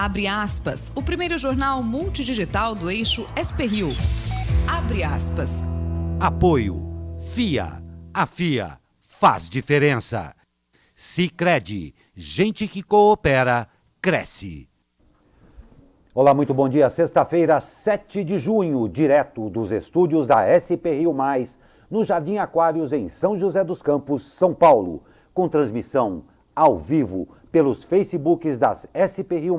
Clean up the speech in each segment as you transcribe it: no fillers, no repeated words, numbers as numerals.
Abre aspas, o primeiro jornal multidigital do eixo SP-Rio. Abre aspas. Apoio. FIA. A FIA faz diferença. Sicredi. Gente que coopera, cresce. Olá, muito bom dia. Sexta-feira, 7 de junho, direto dos estúdios da SP-Rio+, no Jardim Aquários, em São José dos Campos, São Paulo, com transmissão ao vivo pelos Facebooks das SP-Rio+,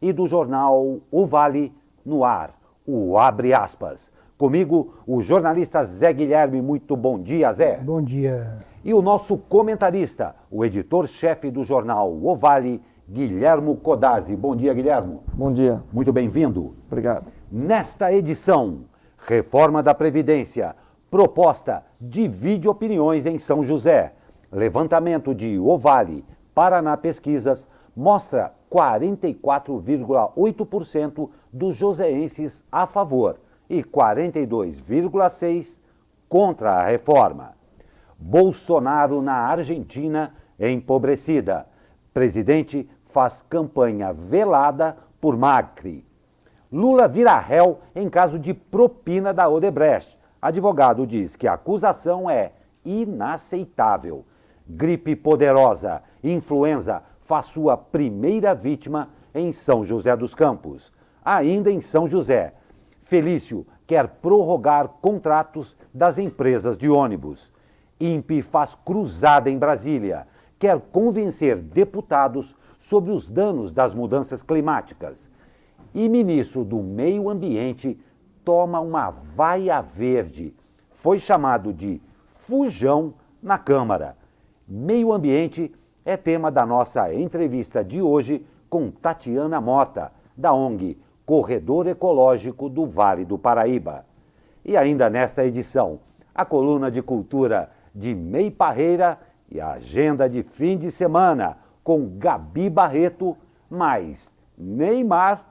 e do jornal O Vale no ar, o Abre Aspas. Comigo, o jornalista Zé Guilherme. Muito bom dia, Zé. Bom dia. E o nosso comentarista, o editor-chefe do jornal O Vale, Guilhermo Codazzi. Bom dia, Guilhermo. Bom dia. Muito bem-vindo. Obrigado. Nesta edição, reforma da Previdência, proposta divide opiniões em São José. Levantamento de O Vale, Paraná Pesquisas, mostra 44,8% dos joseenses a favor e 42,6% contra a reforma. Bolsonaro na Argentina empobrecida. Presidente faz campanha velada por Macri. Lula vira réu em caso de propina da Odebrecht. Advogado diz que a acusação é inaceitável. Gripe poderosa, influenza, faz sua primeira vítima em São José dos Campos. Ainda em São José, Felício quer prorrogar contratos das empresas de ônibus. INPE faz cruzada em Brasília. Quer convencer deputados sobre os danos das mudanças climáticas. E ministro do Meio Ambiente toma uma vaia verde. Foi chamado de fujão na Câmara. Meio Ambiente é tema da nossa entrevista de hoje com Tatiana Mota, da ONG Corredor Ecológico do Vale do Paraíba. E ainda nesta edição, a coluna de cultura de Mei Parreira e a agenda de fim de semana com Gabi Barreto, mais Neymar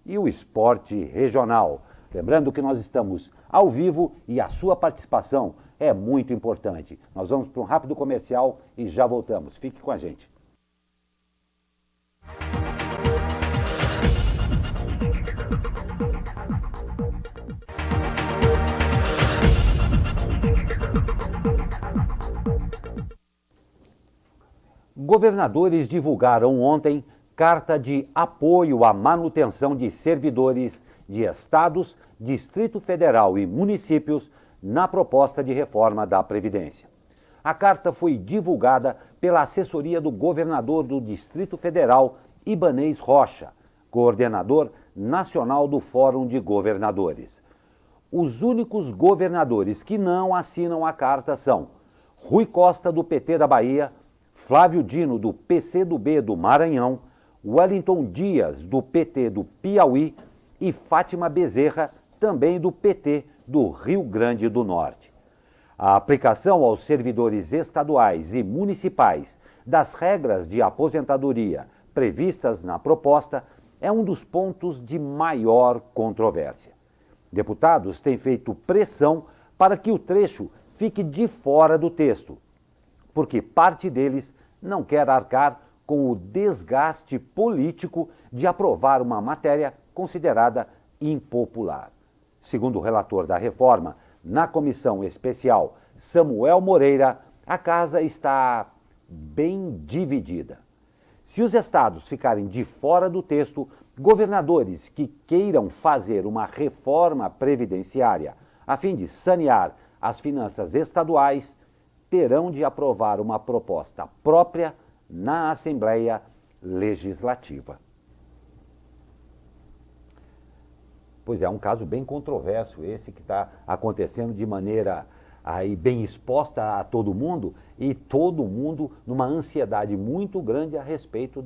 e o esporte regional. Lembrando que nós estamos ao vivo e a sua participação é muito importante. Nós vamos para um rápido comercial e já voltamos. Fique com a gente. Governadores divulgaram ontem carta de apoio à manutenção de servidores de estados, Distrito Federal e municípios na proposta de reforma da Previdência. A carta foi divulgada pela assessoria do governador do Distrito Federal, Ibanez Rocha, coordenador nacional do Fórum de Governadores. Os únicos governadores que não assinam a carta são Rui Costa, do PT da Bahia, Flávio Dino, do PCdoB do Maranhão, Wellington Dias, do PT do Piauí e Fátima Bezerra, também do PT do Rio Grande do Norte. A aplicação aos servidores estaduais e municipais das regras de aposentadoria previstas na proposta é um dos pontos de maior controvérsia. Deputados têm feito pressão para que o trecho fique de fora do texto, porque parte deles não quer arcar com o desgaste político de aprovar uma matéria considerada impopular. Segundo o relator da reforma, na comissão especial Samuel Moreira, a casa está bem dividida. Se os estados ficarem de fora do texto, governadores que queiram fazer uma reforma previdenciária a fim de sanear as finanças estaduais terão de aprovar uma proposta própria na Assembleia Legislativa. Pois é um caso bem controverso esse que está acontecendo de maneira aí bem exposta a todo mundo e todo mundo numa ansiedade muito grande a respeito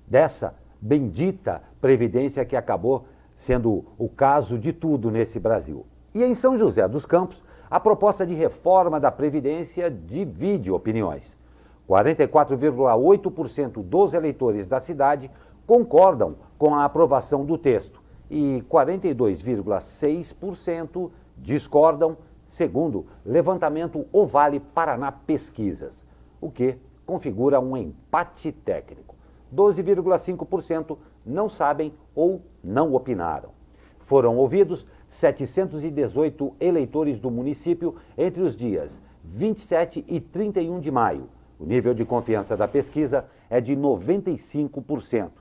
dessa bendita Previdência que acabou sendo o caso de tudo nesse Brasil. E em São José dos Campos, a proposta de reforma da Previdência divide opiniões. 44,8% dos eleitores da cidade concordam com a aprovação do texto e 42,6% discordam, segundo levantamento O Vale Paraná Pesquisas, o que configura um empate técnico. 12,5% não sabem ou não opinaram. Foram ouvidos 718 eleitores do município entre os dias 27 e 31 de maio. O nível de confiança da pesquisa é de 95%.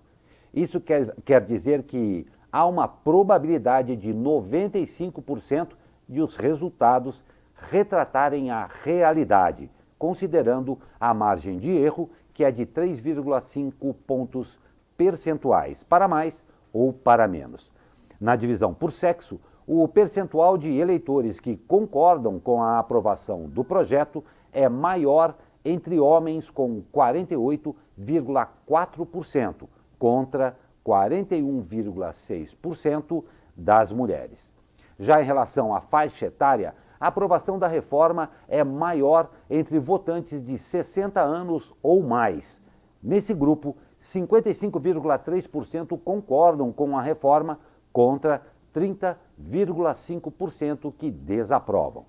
Isso quer dizer que há uma probabilidade de 95% de os resultados retratarem a realidade, considerando a margem de erro, que é de 3,5 pontos percentuais, para mais ou para menos. Na divisão por sexo, o percentual de eleitores que concordam com a aprovação do projeto é maior entre homens, com 48,4%, contra 41,6% das mulheres. Já em relação à faixa etária, a aprovação da reforma é maior entre votantes de 60 anos ou mais. Nesse grupo, 55,3% concordam com a reforma, contra 30,5% que desaprovam.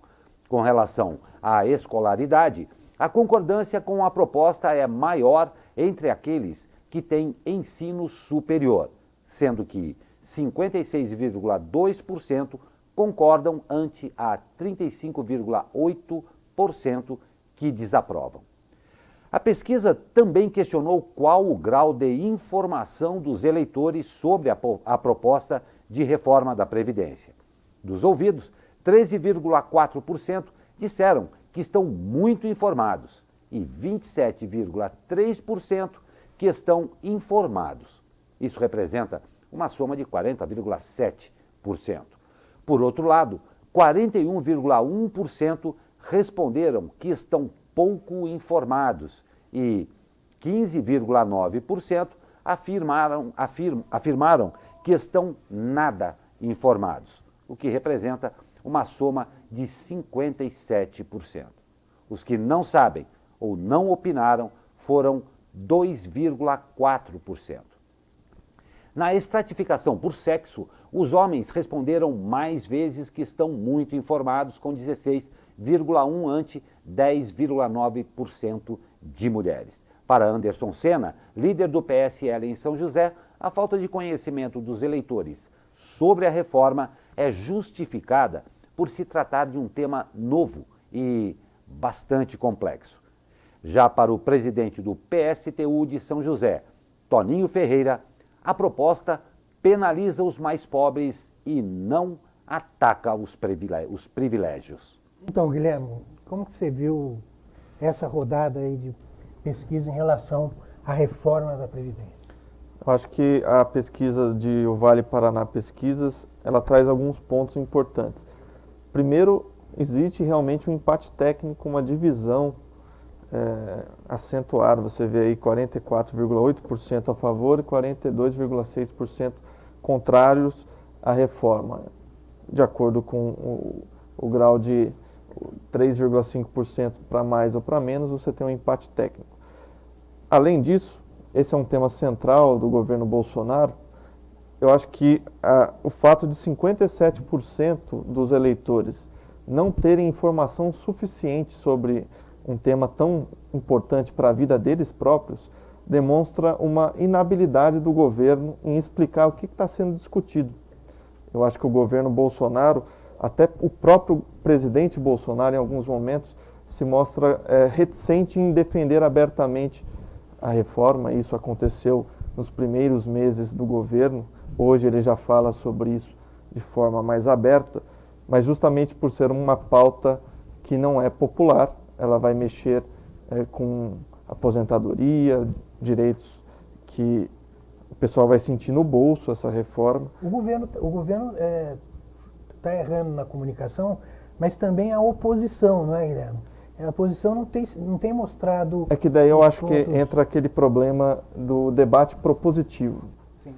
Com relação à escolaridade, a concordância com a proposta é maior entre aqueles que têm ensino superior, sendo que 56,2% concordam ante a 35,8% que desaprovam. A pesquisa também questionou qual o grau de informação dos eleitores sobre a proposta de reforma da Previdência. Dos ouvidos, 13,4% disseram que estão muito informados e 27,3% que estão informados. Isso representa uma soma de 40,7%. Por outro lado, 41,1% responderam que estão pouco informados e 15,9% afirmaram que estão nada informados, o que representa uma soma de 57%. Os que não sabem ou não opinaram foram 2,4%. Na estratificação por sexo, os homens responderam mais vezes que estão muito informados, com 16,1% ante 10,9% de mulheres. Para Anderson Senna, líder do PSL em São José, a falta de conhecimento dos eleitores sobre a reforma é justificada por se tratar de um tema novo e bastante complexo. Já para o presidente do PSTU de São José, Toninho Ferreira, a proposta penaliza os mais pobres e não ataca os privilégios. Então, Guilherme, como que você viu essa rodada aí de pesquisa em relação à reforma da Previdência? Eu acho que a pesquisa de O Vale Paraná Pesquisas, ela traz alguns pontos importantes. Primeiro, existe realmente um empate técnico, uma divisão acentuada. Você vê aí 44,8% a favor e 42,6% contrários à reforma. De acordo com o grau de 3,5% para mais ou para menos, você tem um empate técnico. Além disso, esse é um tema central do governo Bolsonaro. Eu acho que o fato de 57% dos eleitores não terem informação suficiente sobre um tema tão importante para a vida deles próprios demonstra uma inabilidade do governo em explicar o que está sendo discutido. Eu acho que o governo Bolsonaro, até o próprio presidente Bolsonaro, em alguns momentos, se mostra reticente em defender abertamente a reforma. Isso aconteceu nos primeiros meses do governo. Hoje ele já fala sobre isso de forma mais aberta, mas justamente por ser uma pauta que não é popular, ela vai mexer com aposentadoria, direitos que o pessoal vai sentir no bolso, essa reforma. O governo está errando na comunicação, mas também a oposição, não é, Guilherme? A oposição não tem mostrado... É que daí eu acho que entra aquele problema do debate propositivo, sim,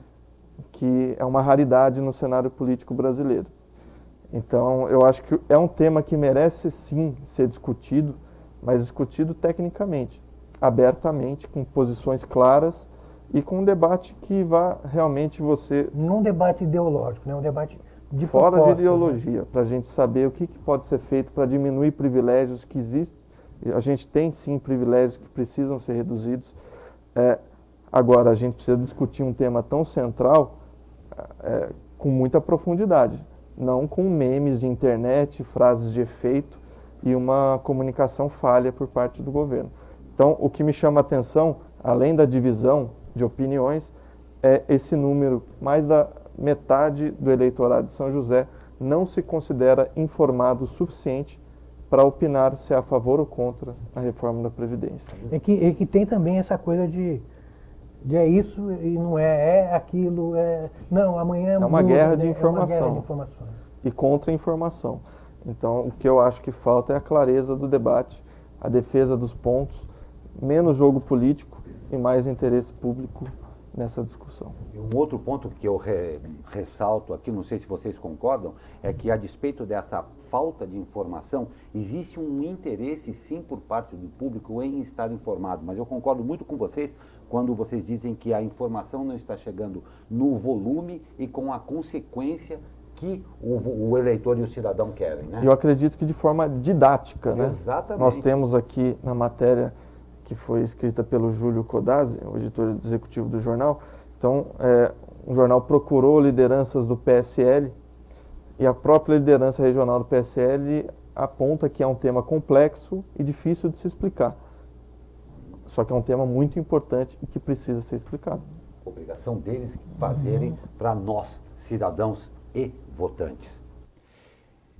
que é uma raridade no cenário político brasileiro. Então, eu acho que é um tema que merece, sim, ser discutido, mas discutido tecnicamente, abertamente, com posições claras e com um debate que vá realmente você... Não um debate ideológico, né? Um debate de fora de ideologia, né? Para a gente saber o que pode ser feito para diminuir privilégios que existem. A gente tem, sim, privilégios que precisam ser reduzidos. Agora, a gente precisa discutir um tema tão central com muita profundidade, não com memes de internet, frases de efeito e uma comunicação falha por parte do governo. Então, o que me chama a atenção, além da divisão de opiniões, é esse número, mais da metade do eleitorado de São José não se considera informado o suficiente para opinar se é a favor ou contra a reforma da Previdência. É que tem também essa coisa de é isso e não é aquilo, não, amanhã é uma guerra de informação. É uma guerra de informações. E contra-informação. Então, o que eu acho que falta é a clareza do debate, a defesa dos pontos, menos jogo político e mais interesse público nessa discussão. Um outro ponto que eu ressalto aqui, não sei se vocês concordam, é que a despeito dessa falta de informação, existe um interesse sim por parte do público em estar informado, mas eu concordo muito com vocês quando vocês dizem que a informação não está chegando no volume e com a consequência que o eleitor e o cidadão querem, né? Eu acredito que de forma didática, né? Exatamente. Nós temos aqui na matéria que foi escrita pelo Júlio Codazzi, o editor executivo do jornal. Então, o jornal procurou lideranças do PSL e a própria liderança regional do PSL aponta que é um tema complexo e difícil de se explicar. Só que é um tema muito importante e que precisa ser explicado. Obrigação deles fazerem para nós, cidadãos e votantes.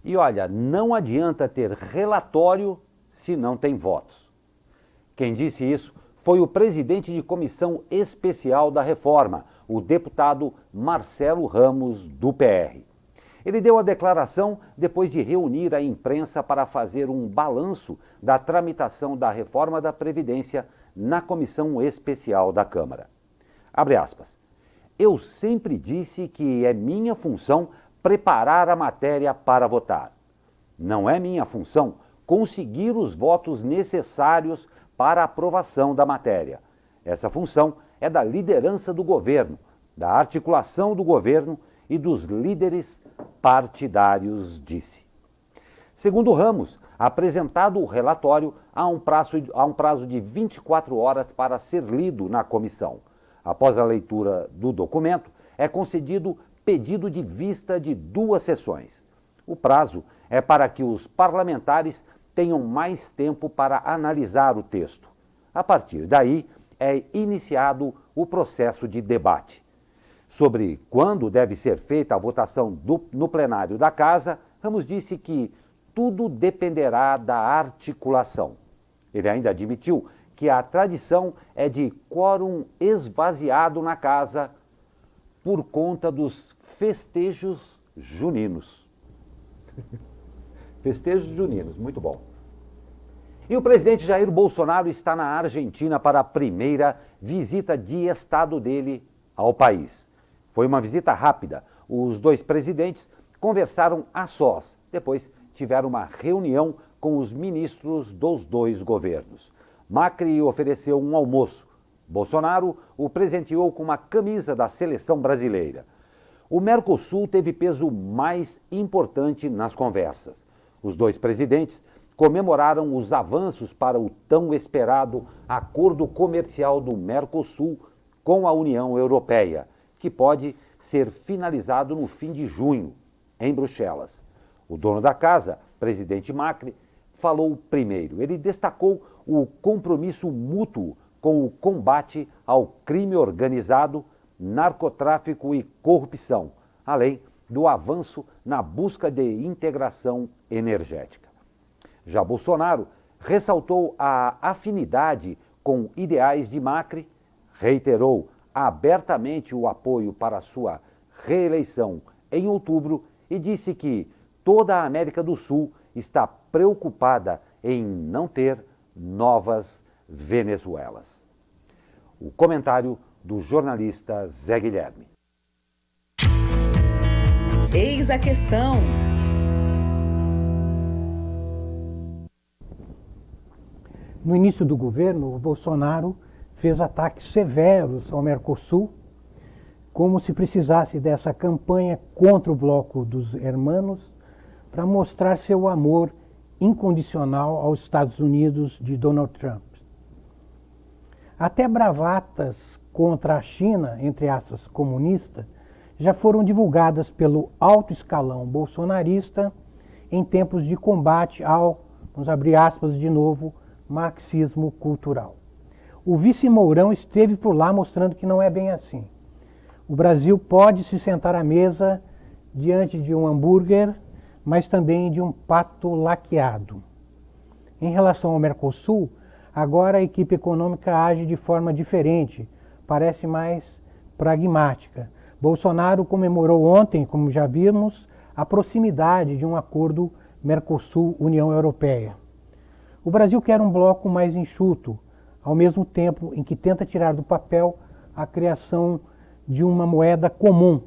E olha, não adianta ter relatório se não tem votos. Quem disse isso foi o presidente de comissão especial da reforma, o deputado Marcelo Ramos, do PR. Ele deu a declaração depois de reunir a imprensa para fazer um balanço da tramitação da reforma da Previdência na comissão especial da Câmara. Abre aspas. Eu sempre disse que é minha função preparar a matéria para votar. Não é minha função conseguir os votos necessários para a aprovação da matéria. Essa função é da liderança do governo, da articulação do governo e dos líderes partidários, disse. Segundo Ramos, apresentado o relatório, há um prazo de 24 horas para ser lido na comissão. Após a leitura do documento, é concedido pedido de vista de 2 sessões. O prazo é para que os parlamentares tenham mais tempo para analisar o texto. A partir daí, é iniciado o processo de debate. Sobre quando deve ser feita a votação no plenário da Casa, Ramos disse que tudo dependerá da articulação. Ele ainda admitiu que a tradição é de quórum esvaziado na Casa por conta dos festejos juninos. Festejos juninos, muito bom. E o presidente Jair Bolsonaro está na Argentina para a primeira visita de Estado dele ao país. Foi uma visita rápida. Os 2 presidentes conversaram a sós. Depois tiveram uma reunião com os ministros dos 2 governos. Macri ofereceu um almoço. Bolsonaro o presenteou com uma camisa da seleção brasileira. O Mercosul teve peso mais importante nas conversas. Os 2 presidentes comemoraram os avanços para o tão esperado acordo comercial do Mercosul com a União Europeia, que pode ser finalizado no fim de junho, em Bruxelas. O dono da casa, presidente Macri, falou primeiro. Ele destacou o compromisso mútuo com o combate ao crime organizado, narcotráfico e corrupção, além do avanço na busca de integração energética. Já Bolsonaro ressaltou a afinidade com ideais de Macri, reiterou abertamente o apoio para sua reeleição em outubro e disse que toda a América do Sul está preocupada em não ter novas Venezuelas. O comentário do jornalista Zé Guilherme. Eis a questão. No início do governo, o Bolsonaro fez ataques severos ao Mercosul, como se precisasse dessa campanha contra o bloco dos hermanos para mostrar seu amor incondicional aos Estados Unidos de Donald Trump. Até bravatas contra a China, entre aspas, comunista, já foram divulgadas pelo alto escalão bolsonarista em tempos de combate ao, vamos abrir aspas de novo, marxismo cultural. O vice Mourão esteve por lá mostrando que não é bem assim. O Brasil pode se sentar à mesa diante de um hambúrguer, mas também de um pato laqueado. Em relação ao Mercosul, agora a equipe econômica age de forma diferente, parece mais pragmática. Bolsonaro comemorou ontem, como já vimos, a proximidade de um acordo Mercosul-União Europeia. O Brasil quer um bloco mais enxuto, ao mesmo tempo em que tenta tirar do papel a criação de uma moeda comum,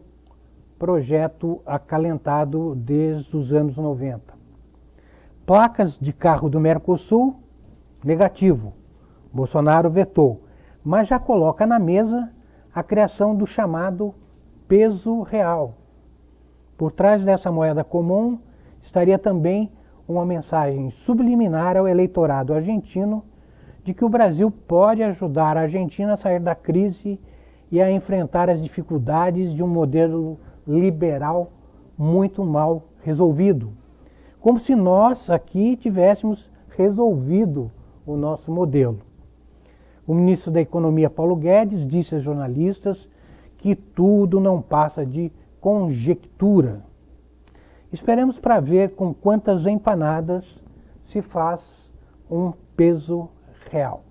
projeto acalentado desde os anos 90. Placas de carro do Mercosul, negativo. Bolsonaro vetou, mas já coloca na mesa a criação do chamado peso real. Por trás dessa moeda comum estaria também uma mensagem subliminar ao eleitorado argentino de que o Brasil pode ajudar a Argentina a sair da crise e a enfrentar as dificuldades de um modelo liberal muito mal resolvido. Como se nós aqui tivéssemos resolvido o nosso modelo. O ministro da Economia, Paulo Guedes, disse aos jornalistas que tudo não passa de conjectura. Esperemos para ver com quantas empanadas se faz um peso real.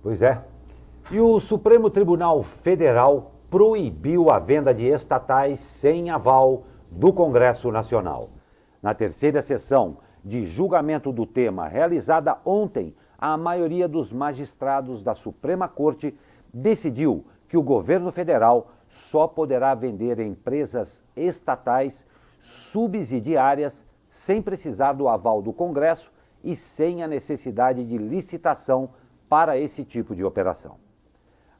Pois é. E o Supremo Tribunal Federal proibiu a venda de estatais sem aval do Congresso Nacional. Na terceira sessão de julgamento do tema, realizada ontem, a maioria dos magistrados da Suprema Corte decidiu que o governo federal só poderá vender empresas estatais subsidiárias sem precisar do aval do Congresso e sem a necessidade de licitação para esse tipo de operação.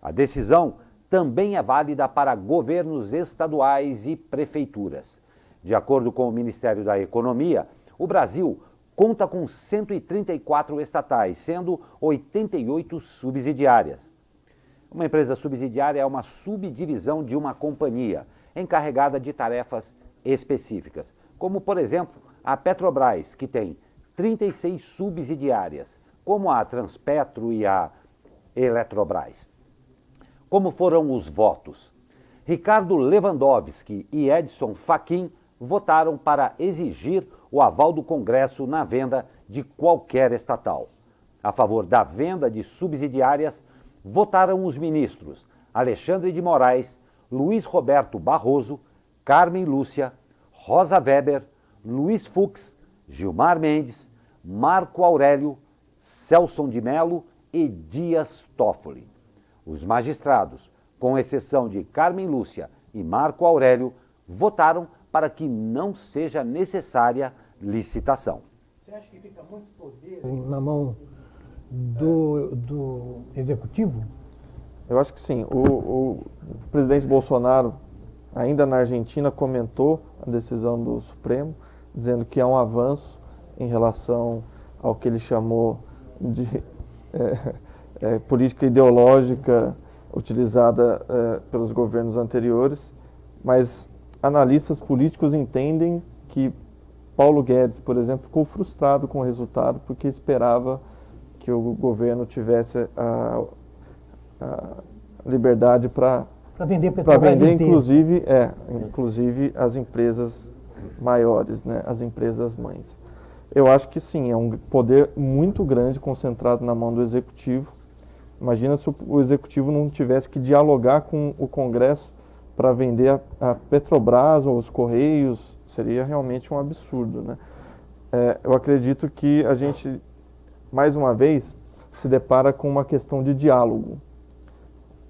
A decisão também é válida para governos estaduais e prefeituras. De acordo com o Ministério da Economia, o Brasil conta com 134 estatais, sendo 88 subsidiárias. Uma empresa subsidiária é uma subdivisão de uma companhia, encarregada de tarefas específicas, como, por exemplo, a Petrobras, que tem 36 subsidiárias, como a Transpetro e a Eletrobras. Como foram os votos? Ricardo Lewandowski e Edson Fachin votaram para exigir o aval do Congresso na venda de qualquer estatal. A favor da venda de subsidiárias, votaram os ministros Alexandre de Moraes, Luiz Roberto Barroso, Carmen Lúcia, Rosa Weber, Luiz Fux, Gilmar Mendes, Marco Aurélio, Celson de Mello e Dias Toffoli. Os magistrados, com exceção de Carmen Lúcia e Marco Aurélio, votaram para que não seja necessária licitação. Você acha que fica muito poder na mão do Executivo? Eu acho que sim. O presidente Bolsonaro, ainda na Argentina, comentou a decisão do Supremo, dizendo que é um avanço em relação ao que ele chamou de política ideológica utilizada pelos governos anteriores, mas analistas políticos entendem que Paulo Guedes, por exemplo, ficou frustrado com o resultado porque esperava que o governo tivesse a liberdade para vender inclusive as empresas maiores, né, as empresas mães. Eu acho que sim, é um poder muito grande concentrado na mão do Executivo. Imagina se o Executivo não tivesse que dialogar com o Congresso para vender a Petrobras ou os Correios, seria realmente um absurdo, né? Eu acredito que a gente, mais uma vez, se depara com uma questão de diálogo.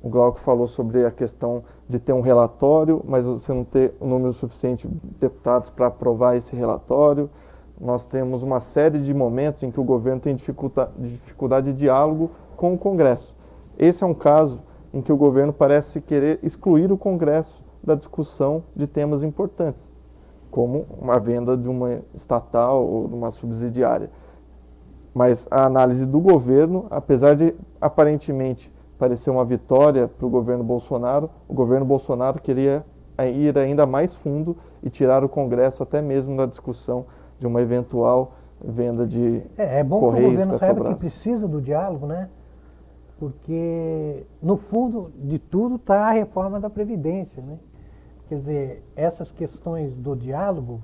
O Glauco falou sobre a questão de ter um relatório, mas você não ter um número suficiente de deputados para aprovar esse relatório. Nós temos uma série de momentos em que o governo tem dificuldade de diálogo com o Congresso. Esse é um caso em que o governo parece querer excluir o Congresso da discussão de temas importantes, como a venda de uma estatal ou de uma subsidiária. Mas a análise do governo, apesar de aparentemente parecer uma vitória para o governo Bolsonaro queria ir ainda mais fundo e tirar o Congresso até mesmo da discussão de uma eventual venda de É bom Correios, que o governo saiba Petrobras. que precisa do diálogo, né? Porque, no fundo de tudo, está a reforma da Previdência, né? Quer dizer, essas questões do diálogo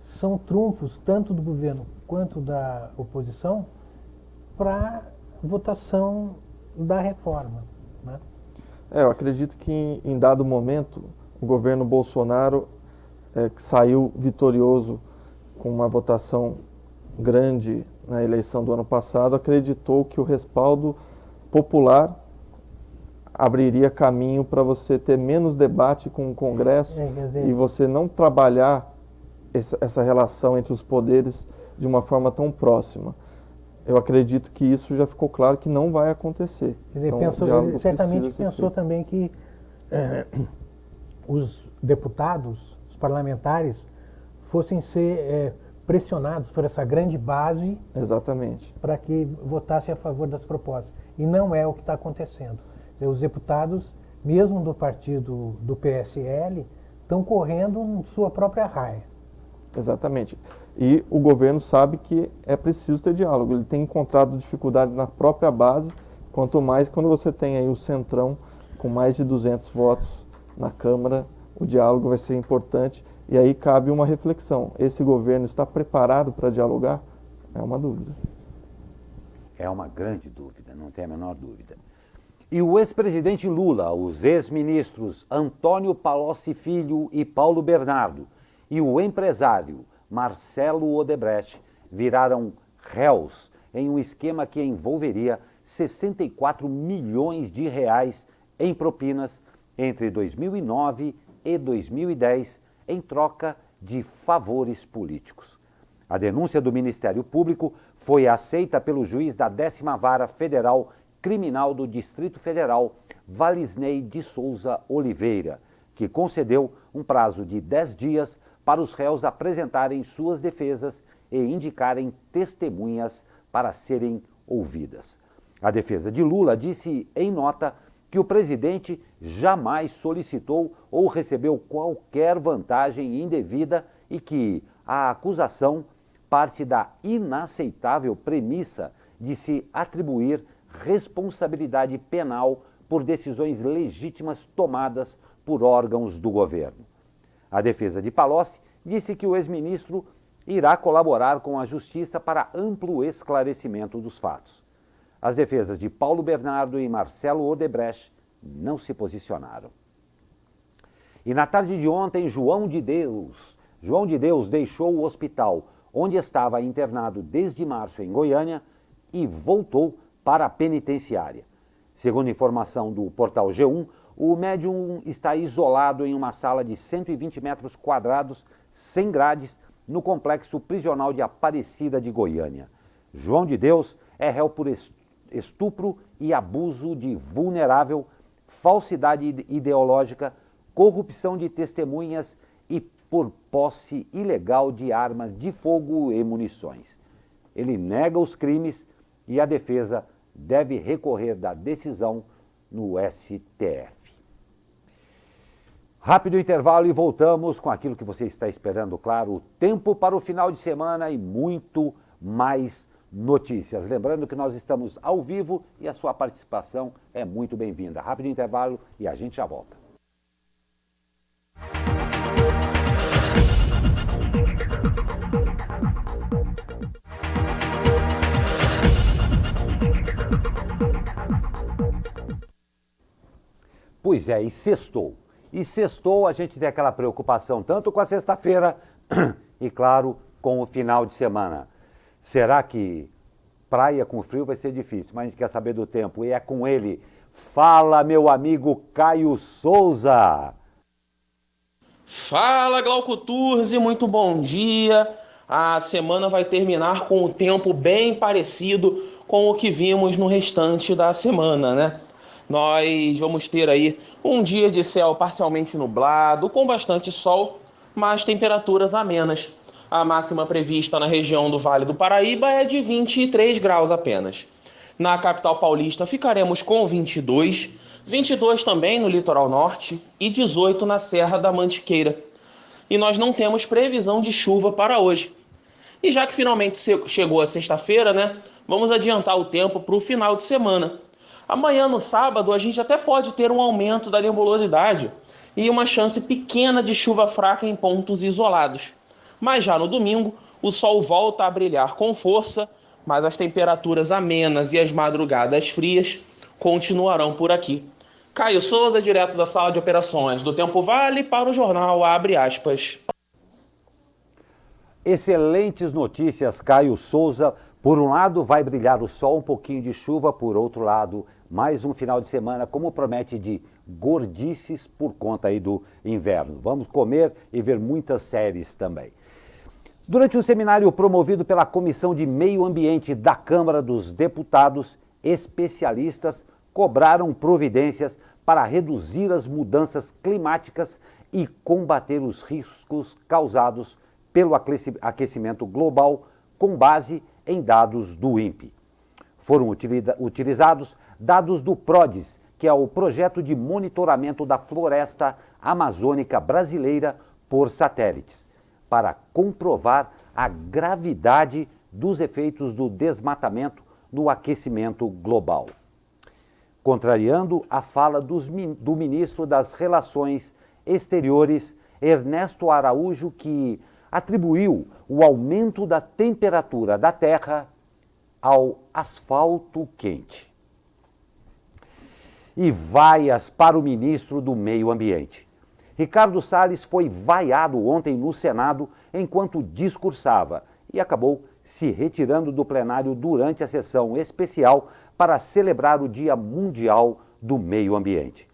são trunfos, tanto do governo quanto da oposição, para votação da reforma, né? Eu acredito que em dado momento o governo Bolsonaro que saiu vitorioso com uma votação grande na eleição do ano passado, acreditou que o respaldo popular abriria caminho para você ter menos debate com o Congresso quer dizer, e você não trabalhar essa relação entre os poderes de uma forma tão próxima. Eu acredito que isso já ficou claro que não vai acontecer. quer dizer, Então, ele certamente pensou feito. também que os deputados, os parlamentares, fossem ser pressionados por essa grande base Exatamente. para que votasse a favor das propostas. E não é o que está acontecendo. Os deputados, mesmo do partido do PSL, estão correndo em sua própria raia. Exatamente. E o governo sabe que é preciso ter diálogo. Ele tem encontrado dificuldade na própria base, quanto mais quando você tem aí o Centrão com mais de 200 votos na Câmara, o diálogo vai ser importante. E aí cabe uma reflexão. Esse governo está preparado para dialogar? É uma dúvida. É uma grande dúvida, não tem a menor dúvida. E o ex-presidente Lula, os ex-ministros Antônio Palocci Filho e Paulo Bernardo e o empresário Marcelo Odebrecht viraram réus em um esquema que envolveria 64 milhões de reais em propinas entre 2009 e 2010 em troca de favores políticos. A denúncia do Ministério Público foi aceita pelo juiz da 10ª Vara Federal Criminal do Distrito Federal, Valisney de Souza Oliveira, que concedeu um prazo de 10 dias para os réus apresentarem suas defesas e indicarem testemunhas para serem ouvidas. A defesa de Lula disse em nota que o presidente jamais solicitou ou recebeu qualquer vantagem indevida e que a acusação parte da inaceitável premissa de se atribuir responsabilidade penal por decisões legítimas tomadas por órgãos do governo. A defesa de Palocci disse que o ex-ministro irá colaborar com a Justiça para amplo esclarecimento dos fatos. As defesas de Paulo Bernardo e Marcelo Odebrecht não se posicionaram. E na tarde de ontem, João de Deus deixou o hospital onde estava internado desde março em Goiânia e voltou para a penitenciária. Segundo informação do portal G1, o médium está isolado em uma sala de 120 metros quadrados, sem grades, no complexo prisional de Aparecida de Goiânia. João de Deus é réu por estupro e abuso de vulnerável, falsidade ideológica, corrupção de testemunhas e por posse ilegal de armas de fogo e munições. Ele nega os crimes e a defesa deve recorrer da decisão no STF. Rápido intervalo e voltamos com aquilo que você está esperando, claro, o tempo para o final de semana e muito mais notícias. Lembrando que nós estamos ao vivo e a sua participação é muito bem-vinda. Rápido intervalo e a gente já volta. Pois é, e sextou. E sextou, a gente tem aquela preocupação tanto com a sexta-feira e, claro, com o final de semana. Será que praia com frio vai ser difícil? Mas a gente quer saber do tempo e é com ele. Fala, meu amigo Caio Souza! Fala, Glauco Turzi, muito bom dia. A semana vai terminar com o tempo bem parecido com o que vimos no restante da semana, né? Nós vamos ter aí um dia de céu parcialmente nublado, com bastante sol, mas temperaturas amenas. A máxima prevista na região do Vale do Paraíba é de 23 graus apenas. Na capital paulista ficaremos com 22, 22 também no litoral norte e 18 na Serra da Mantiqueira. E nós não temos previsão de chuva para hoje. E já que finalmente chegou a sexta-feira, né, vamos adiantar o tempo para o final de semana. Amanhã, no sábado, a gente até pode ter um aumento da nebulosidade e uma chance pequena de chuva fraca em pontos isolados. Mas já no domingo, o sol volta a brilhar com força, mas as temperaturas amenas e as madrugadas frias continuarão por aqui. Caio Souza, direto da sala de operações do Tempo Vale, para o jornal Abre Aspas. Excelentes notícias, Caio Souza. Por um lado, vai brilhar o sol, um pouquinho de chuva. Por outro lado, mais um final de semana, como promete, de gordices por conta aí do inverno. Vamos comer e ver muitas séries também. Durante um seminário promovido pela Comissão de Meio Ambiente da Câmara dos Deputados, especialistas cobraram providências para reduzir as mudanças climáticas e combater os riscos causados pelo aquecimento global com base em dados do INPE. Foram utilizados dados do PRODES, que é o Projeto de Monitoramento da Floresta Amazônica Brasileira por satélites, para comprovar a gravidade dos efeitos do desmatamento no aquecimento global. Contrariando a fala do ministro das Relações Exteriores, Ernesto Araújo, que atribuiu o aumento da temperatura da Terra ao asfalto quente. E vaias para o ministro do Meio Ambiente. Ricardo Salles foi vaiado ontem no Senado enquanto discursava e acabou se retirando do plenário durante a sessão especial para celebrar o Dia Mundial do Meio Ambiente.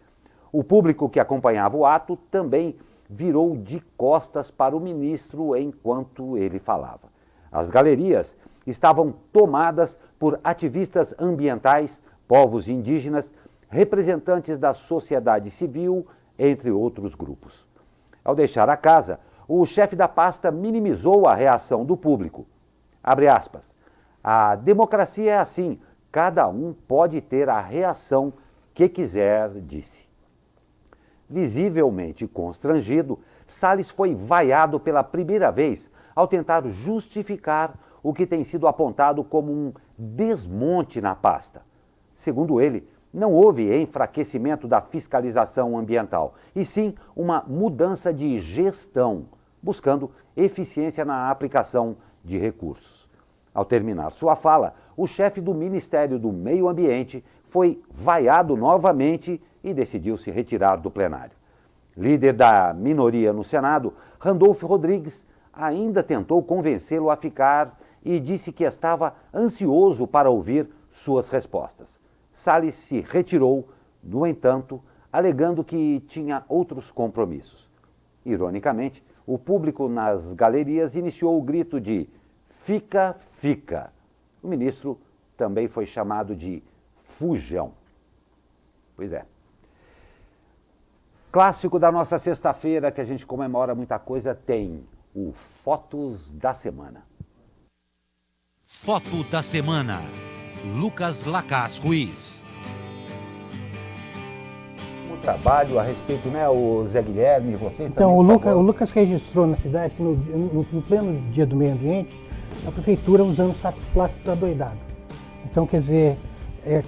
O público que acompanhava o ato também virou de costas para o ministro enquanto ele falava. As galerias estavam tomadas por ativistas ambientais, povos indígenas, representantes da sociedade civil, entre outros grupos. Ao deixar a casa, o chefe da pasta minimizou a reação do público. Abre aspas. A democracia é assim, cada um pode ter a reação que quiser, disse. Visivelmente constrangido, Salles foi vaiado pela primeira vez ao tentar justificar o que tem sido apontado como um desmonte na pasta. Segundo ele, não houve enfraquecimento da fiscalização ambiental, e sim uma mudança de gestão, buscando eficiência na aplicação de recursos. Ao terminar sua fala, o chefe do Ministério do Meio Ambiente foi vaiado novamente e decidiu se retirar do plenário. Líder da minoria no Senado, Randolfo Rodrigues ainda tentou convencê-lo a ficar e disse que estava ansioso para ouvir suas respostas. Salles se retirou, no entanto, alegando que tinha outros compromissos. Ironicamente, o público nas galerias iniciou o grito de "Fica, fica". O ministro também foi chamado de fujão. Pois é. Clássico da nossa sexta-feira, que a gente comemora muita coisa, tem o Fotos da Semana. Foto da Semana. Lucas Lacaz Ruiz. Um trabalho a respeito, né, o Zé Guilherme, vocês então, também. o Lucas registrou na cidade que no pleno Dia do Meio Ambiente, a prefeitura usando sacos plásticos adoidados. Então, quer dizer,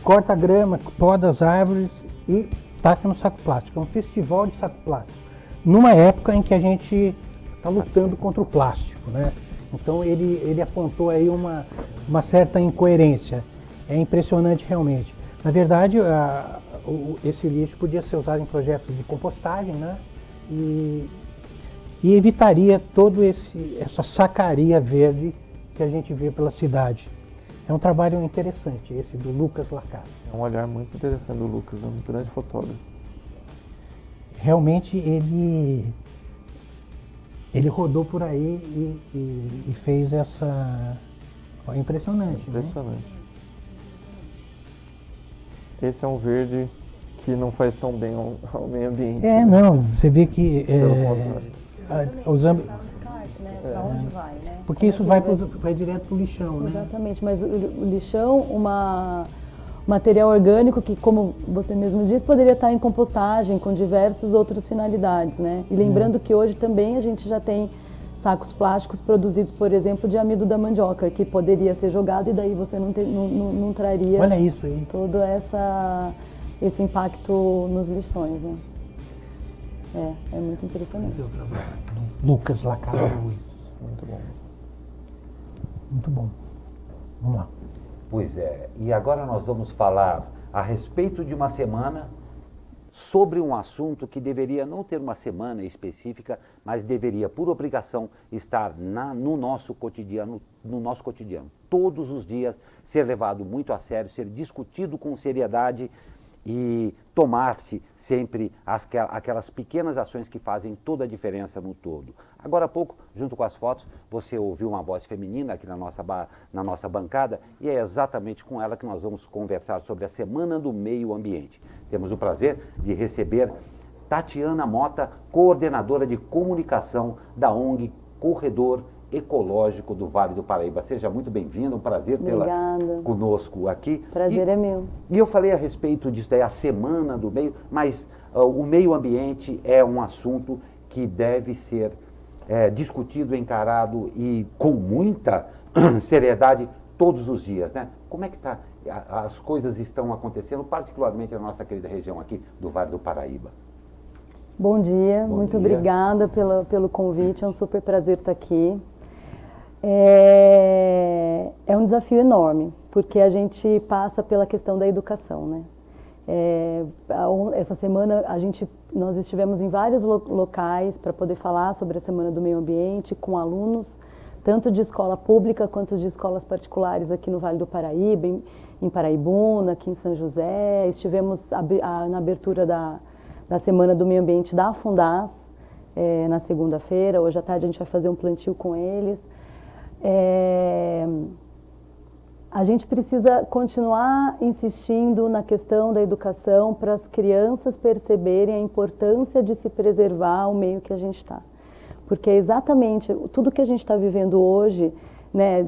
corta a grama, poda as árvores e taca no saco plástico. É um festival de saco plástico. Numa época em que a gente está lutando contra o plástico, né? Então, ele apontou aí uma certa incoerência. É impressionante realmente. Na verdade, esse lixo podia ser usado em projetos de compostagem, né? E evitaria toda essa sacaria verde que a gente vê pela cidade. É um trabalho interessante, esse do Lucas Lacaz. É um olhar muito interessante do Lucas, é um grande fotógrafo. Realmente ele rodou por aí e fez essa... Impressionante, Impressionante. Né? Esse é um verde que não faz tão bem ao meio ambiente. Não, você vê que usando... né? Para onde vai, né? Porque isso vai direto para o lixão, né? Exatamente, mas o lixão, material orgânico que, como você mesmo disse, poderia estar em compostagem com diversas outras finalidades, né? E lembrando que hoje também a gente já tem sacos plásticos produzidos, por exemplo, de amido da mandioca, que poderia ser jogado e daí você não traria. Olha isso aí. Todo esse impacto nos lixões, né? É muito impressionante. Esse é o trabalho do Lucas Lacasse. Muito bom. Muito bom. Vamos lá. Pois é, e agora nós vamos falar a respeito de uma semana sobre um assunto que deveria não ter uma semana específica, mas deveria, por obrigação, estar no nosso cotidiano, todos os dias, ser levado muito a sério, ser discutido com seriedade e tomar-se sempre aquelas pequenas ações que fazem toda a diferença no todo. Agora há pouco, junto com as fotos, você ouviu uma voz feminina aqui na nossa bancada e é exatamente com ela que nós vamos conversar sobre a Semana do Meio Ambiente. Temos o prazer de receber Tatiana Mota, coordenadora de comunicação da ONG Corredor Ecológico do Vale do Paraíba. Seja muito bem-vinda, um prazer tê-la conosco aqui. Prazer é meu. E eu falei a respeito disso daí, a Semana do Meio, mas o meio ambiente é um assunto que deve ser discutido, encarado e com muita seriedade todos os dias, né? Como é que as coisas estão acontecendo, particularmente na nossa querida região aqui do Vale do Paraíba? Bom dia, muito obrigada pelo convite, é um super prazer estar aqui. É um desafio enorme, porque a gente passa pela questão da educação, né? Essa semana nós estivemos em vários locais para poder falar sobre a Semana do Meio Ambiente com alunos, tanto de escola pública quanto de escolas particulares aqui no Vale do Paraíba, em Paraibuna, aqui em São José. Estivemos na abertura da Semana do Meio Ambiente da Fundaz, na segunda-feira. Hoje à tarde a gente vai fazer um plantio com eles. A gente precisa continuar insistindo na questão da educação para as crianças perceberem a importância de se preservar o meio que a gente está. Porque é exatamente tudo que a gente está vivendo hoje, né,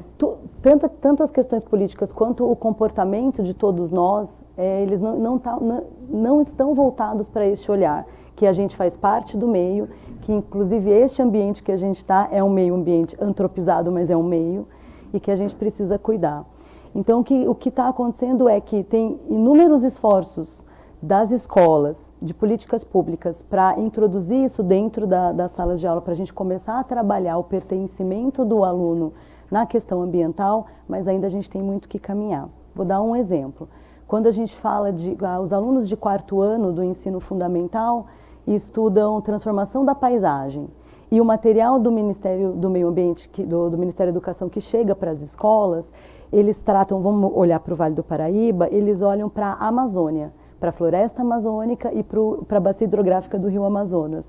tanto as questões políticas quanto o comportamento de todos nós, eles não estão voltados para este olhar, que a gente faz parte do meio, que inclusive este ambiente que a gente está é um meio ambiente antropizado, mas é um meio, e que a gente precisa cuidar. Então o que está acontecendo é que tem inúmeros esforços das escolas, de políticas públicas, para introduzir isso dentro das salas de aula, para a gente começar a trabalhar o pertencimento do aluno na questão ambiental, mas ainda a gente tem muito que caminhar. Vou dar um exemplo. Quando a gente fala os alunos de 4º ano do ensino fundamental estudam transformação da paisagem, e o material do Ministério do Meio Ambiente, do Ministério da Educação, que chega para as escolas, eles tratam, vamos olhar para o Vale do Paraíba, eles olham para a Amazônia, para a floresta amazônica e para a bacia hidrográfica do Rio Amazonas.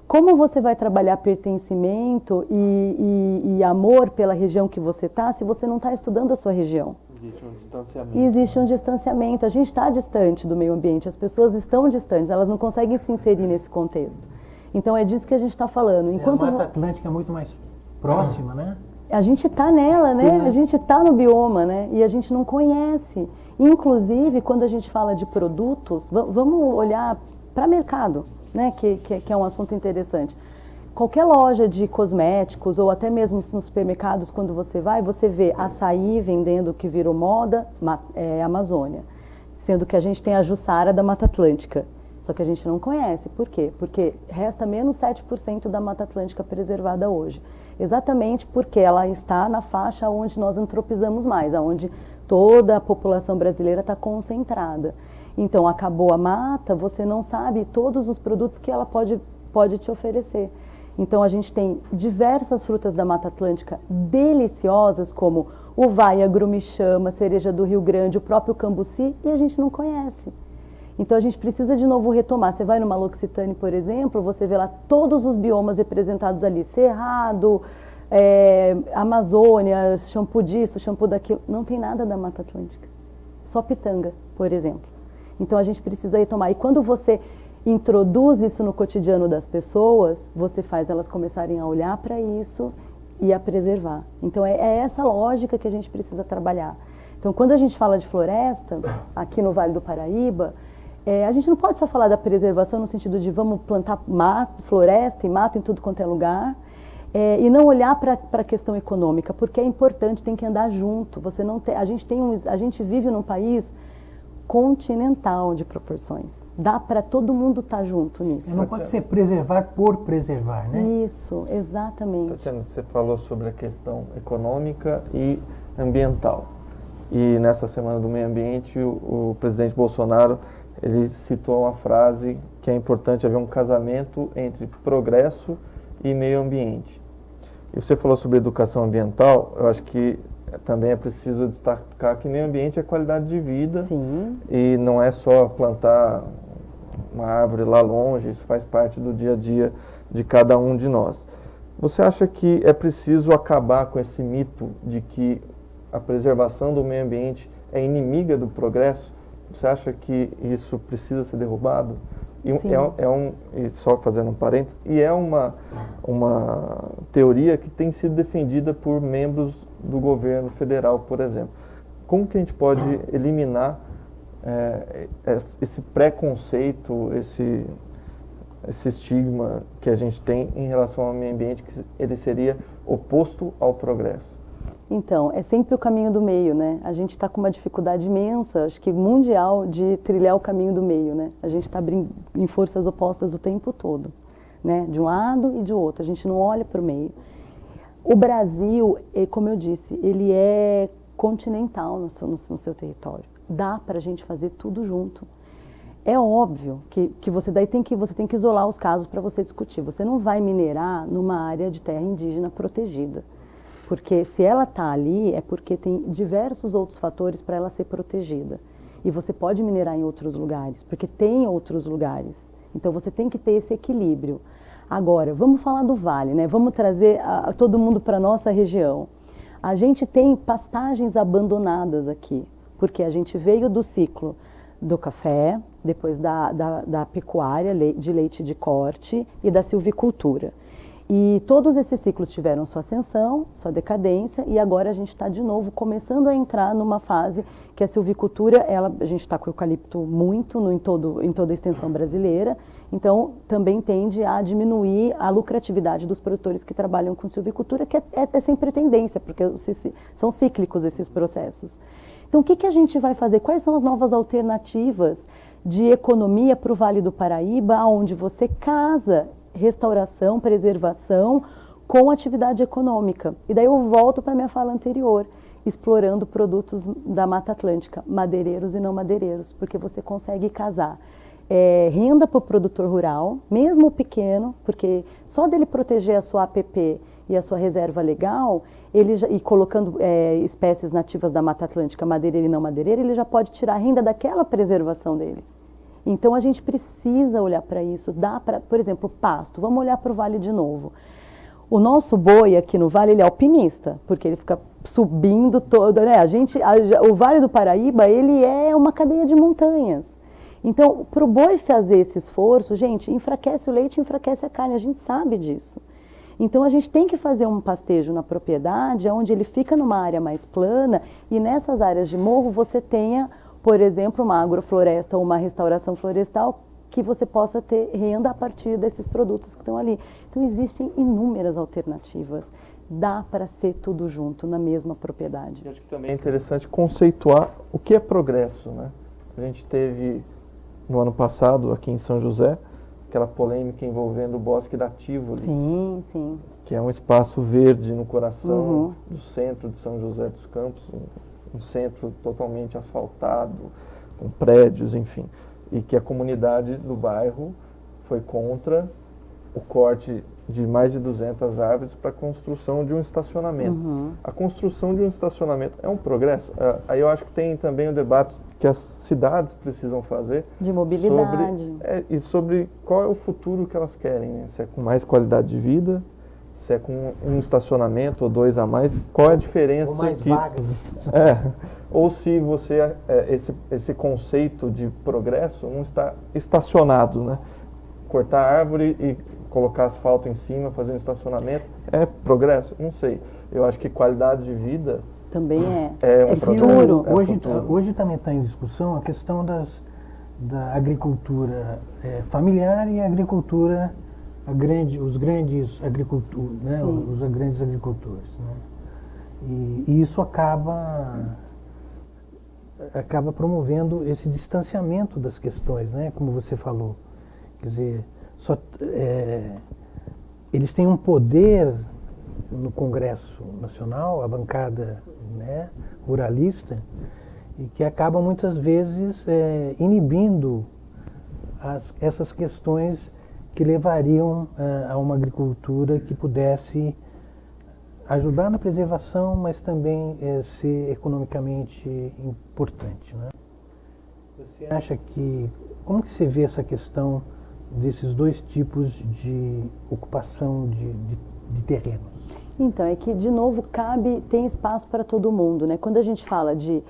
Como você vai trabalhar pertencimento e amor pela região que você está, se você não está estudando a sua região? Existe um distanciamento. Existe um distanciamento. A gente está distante do meio ambiente, as pessoas estão distantes, elas não conseguem se inserir nesse contexto. Então é disso que a gente está falando. Enquanto a Mata Atlântica é muito mais próxima, né? A gente está nela, né? A gente está no bioma, né? E a gente não conhece. Inclusive, quando a gente fala de produtos, vamos olhar para mercado, né? Que é um assunto interessante. Qualquer loja de cosméticos ou até mesmo nos supermercados, quando você vê açaí vendendo que virou moda, Amazônia. Sendo que a gente tem a Jussara da Mata Atlântica. Só que a gente não conhece. Por quê? Porque resta menos 7% da Mata Atlântica preservada hoje. Exatamente porque ela está na faixa onde nós antropizamos mais, onde toda a população brasileira está concentrada. Então, acabou a mata, você não sabe todos os produtos que ela pode te oferecer. Então, a gente tem diversas frutas da Mata Atlântica deliciosas, como uvaia, grumichama, cereja do Rio Grande, o próprio cambuci, e a gente não conhece. Então, a gente precisa de novo retomar. Você vai numa L'Occitane, por exemplo, você vê lá todos os biomas representados ali. Cerrado, Amazônia, shampoo disso, shampoo daquilo. Não tem nada da Mata Atlântica. Só pitanga, por exemplo. Então, a gente precisa retomar. E quando você introduz isso no cotidiano das pessoas, você faz elas começarem a olhar para isso e a preservar. Então é essa lógica que a gente precisa trabalhar. Então quando a gente fala de floresta, aqui no Vale do Paraíba, a gente não pode só falar da preservação no sentido de vamos plantar mato, floresta e mato em tudo quanto é lugar, e não olhar para a questão econômica, porque é importante, tem que andar junto. Você não tem, a gente vive num país continental de proporções. Dá para todo mundo estar junto nisso. Não pode ser preservar por preservar, né? Isso, exatamente. Tatiana, você falou sobre a questão econômica e ambiental. E nessa Semana do Meio Ambiente, o presidente Bolsonaro, ele citou uma frase que é importante haver um casamento entre progresso e meio ambiente. E você falou sobre educação ambiental, eu acho que também é preciso destacar que meio ambiente é qualidade de vida. Sim. E não é só plantar uma árvore lá longe, isso faz parte do dia a dia de cada um de nós. Você acha que é preciso acabar com esse mito de que a preservação do meio ambiente é inimiga do progresso? Você acha que isso precisa ser derrubado? E e só fazendo um parênteses, e é uma teoria que tem sido defendida por membros do governo federal, por exemplo. Como que a gente pode eliminar esse preconceito, esse estigma que a gente tem em relação ao meio ambiente, que ele seria oposto ao progresso? Então, é sempre o caminho do meio, né? A gente está com uma dificuldade imensa, acho que mundial, de trilhar o caminho do meio, né? A gente está em forças opostas o tempo todo, né? De um lado e de outro, a gente não olha para o meio. O Brasil, como eu disse, ele é continental no seu território. Dá para a gente fazer tudo junto. É óbvio que você tem que isolar os casos para você discutir. Você não vai minerar numa área de terra indígena protegida. Porque se ela está ali, é porque tem diversos outros fatores para ela ser protegida. E você pode minerar em outros lugares, porque tem outros lugares. Então você tem que ter esse equilíbrio. Agora, vamos falar do Vale, né? Vamos trazer todo mundo para a nossa região. A gente tem pastagens abandonadas aqui, porque a gente veio do ciclo do café, depois da pecuária, de leite de corte e da silvicultura. E todos esses ciclos tiveram sua ascensão, sua decadência, e agora a gente está de novo começando a entrar numa fase que a silvicultura, a gente está com o eucalipto muito em toda a extensão brasileira, então também tende a diminuir a lucratividade dos produtores que trabalham com silvicultura, que é sempre tendência, porque são cíclicos esses processos. Então o que a gente vai fazer? Quais são as novas alternativas de economia para o Vale do Paraíba, onde você casa restauração, preservação com atividade econômica? E daí eu volto para a minha fala anterior, explorando produtos da Mata Atlântica, madeireiros e não madeireiros, porque você consegue casar renda para o produtor rural, mesmo pequeno, porque só dele proteger a sua APP e a sua reserva legal, e colocando espécies nativas da Mata Atlântica, madeireira e não madeireira, ele já pode tirar a renda daquela preservação dele. Então a gente precisa olhar para isso. Por exemplo, pasto, vamos olhar para o Vale de novo. O nosso boi aqui no Vale, ele é alpinista, porque ele fica subindo todo, né? O Vale do Paraíba, ele é uma cadeia de montanhas. Então, para o boi fazer esse esforço, gente, enfraquece o leite, enfraquece a carne, a gente sabe disso. Então a gente tem que fazer um pastejo na propriedade, onde ele fica numa área mais plana, e nessas áreas de morro você tenha, por exemplo, uma agrofloresta ou uma restauração florestal, que você possa ter renda a partir desses produtos que estão ali. Então existem inúmeras alternativas. Dá para ser tudo junto na mesma propriedade. Eu acho que também é interessante conceituar o que é progresso, né? A gente teve no ano passado aqui em São José aquela polêmica envolvendo o Bosque da Tívoli. Sim, sim. Que é um espaço verde no coração do centro de São José dos Campos, um centro totalmente asfaltado, com prédios, enfim. E que a comunidade do bairro foi contra o corte de mais de 200 árvores para a construção de um estacionamento. A construção de um estacionamento é um progresso. Aí eu acho que tem também o debate que as cidades precisam fazer de mobilidade sobre qual é o futuro que elas querem, né? Se é com mais qualidade de vida, se é com um estacionamento ou dois a mais, qual é a diferença? Ou mais que vagas. Ou se você esse conceito de progresso não está estacionado, né? Cortar a árvore e colocar asfalto em cima, fazer um estacionamento. É progresso? Não sei. Eu acho que qualidade de vida também um futuro. Hoje também está em discussão a questão da agricultura familiar e a agricultura, os grandes agricultores, né? Os grandes agricultores. Né? E isso acaba promovendo esse distanciamento das questões, né? Como você falou. Quer dizer, eles têm um poder no Congresso Nacional, a bancada, né, ruralista, e que acaba muitas vezes inibindo essas questões que levariam a uma agricultura que pudesse ajudar na preservação, mas também ser economicamente importante. Né? Você acha como que você vê essa questão desses dois tipos de ocupação de terrenos? Então, é que, de novo, tem espaço para todo mundo, né? Quando a gente fala de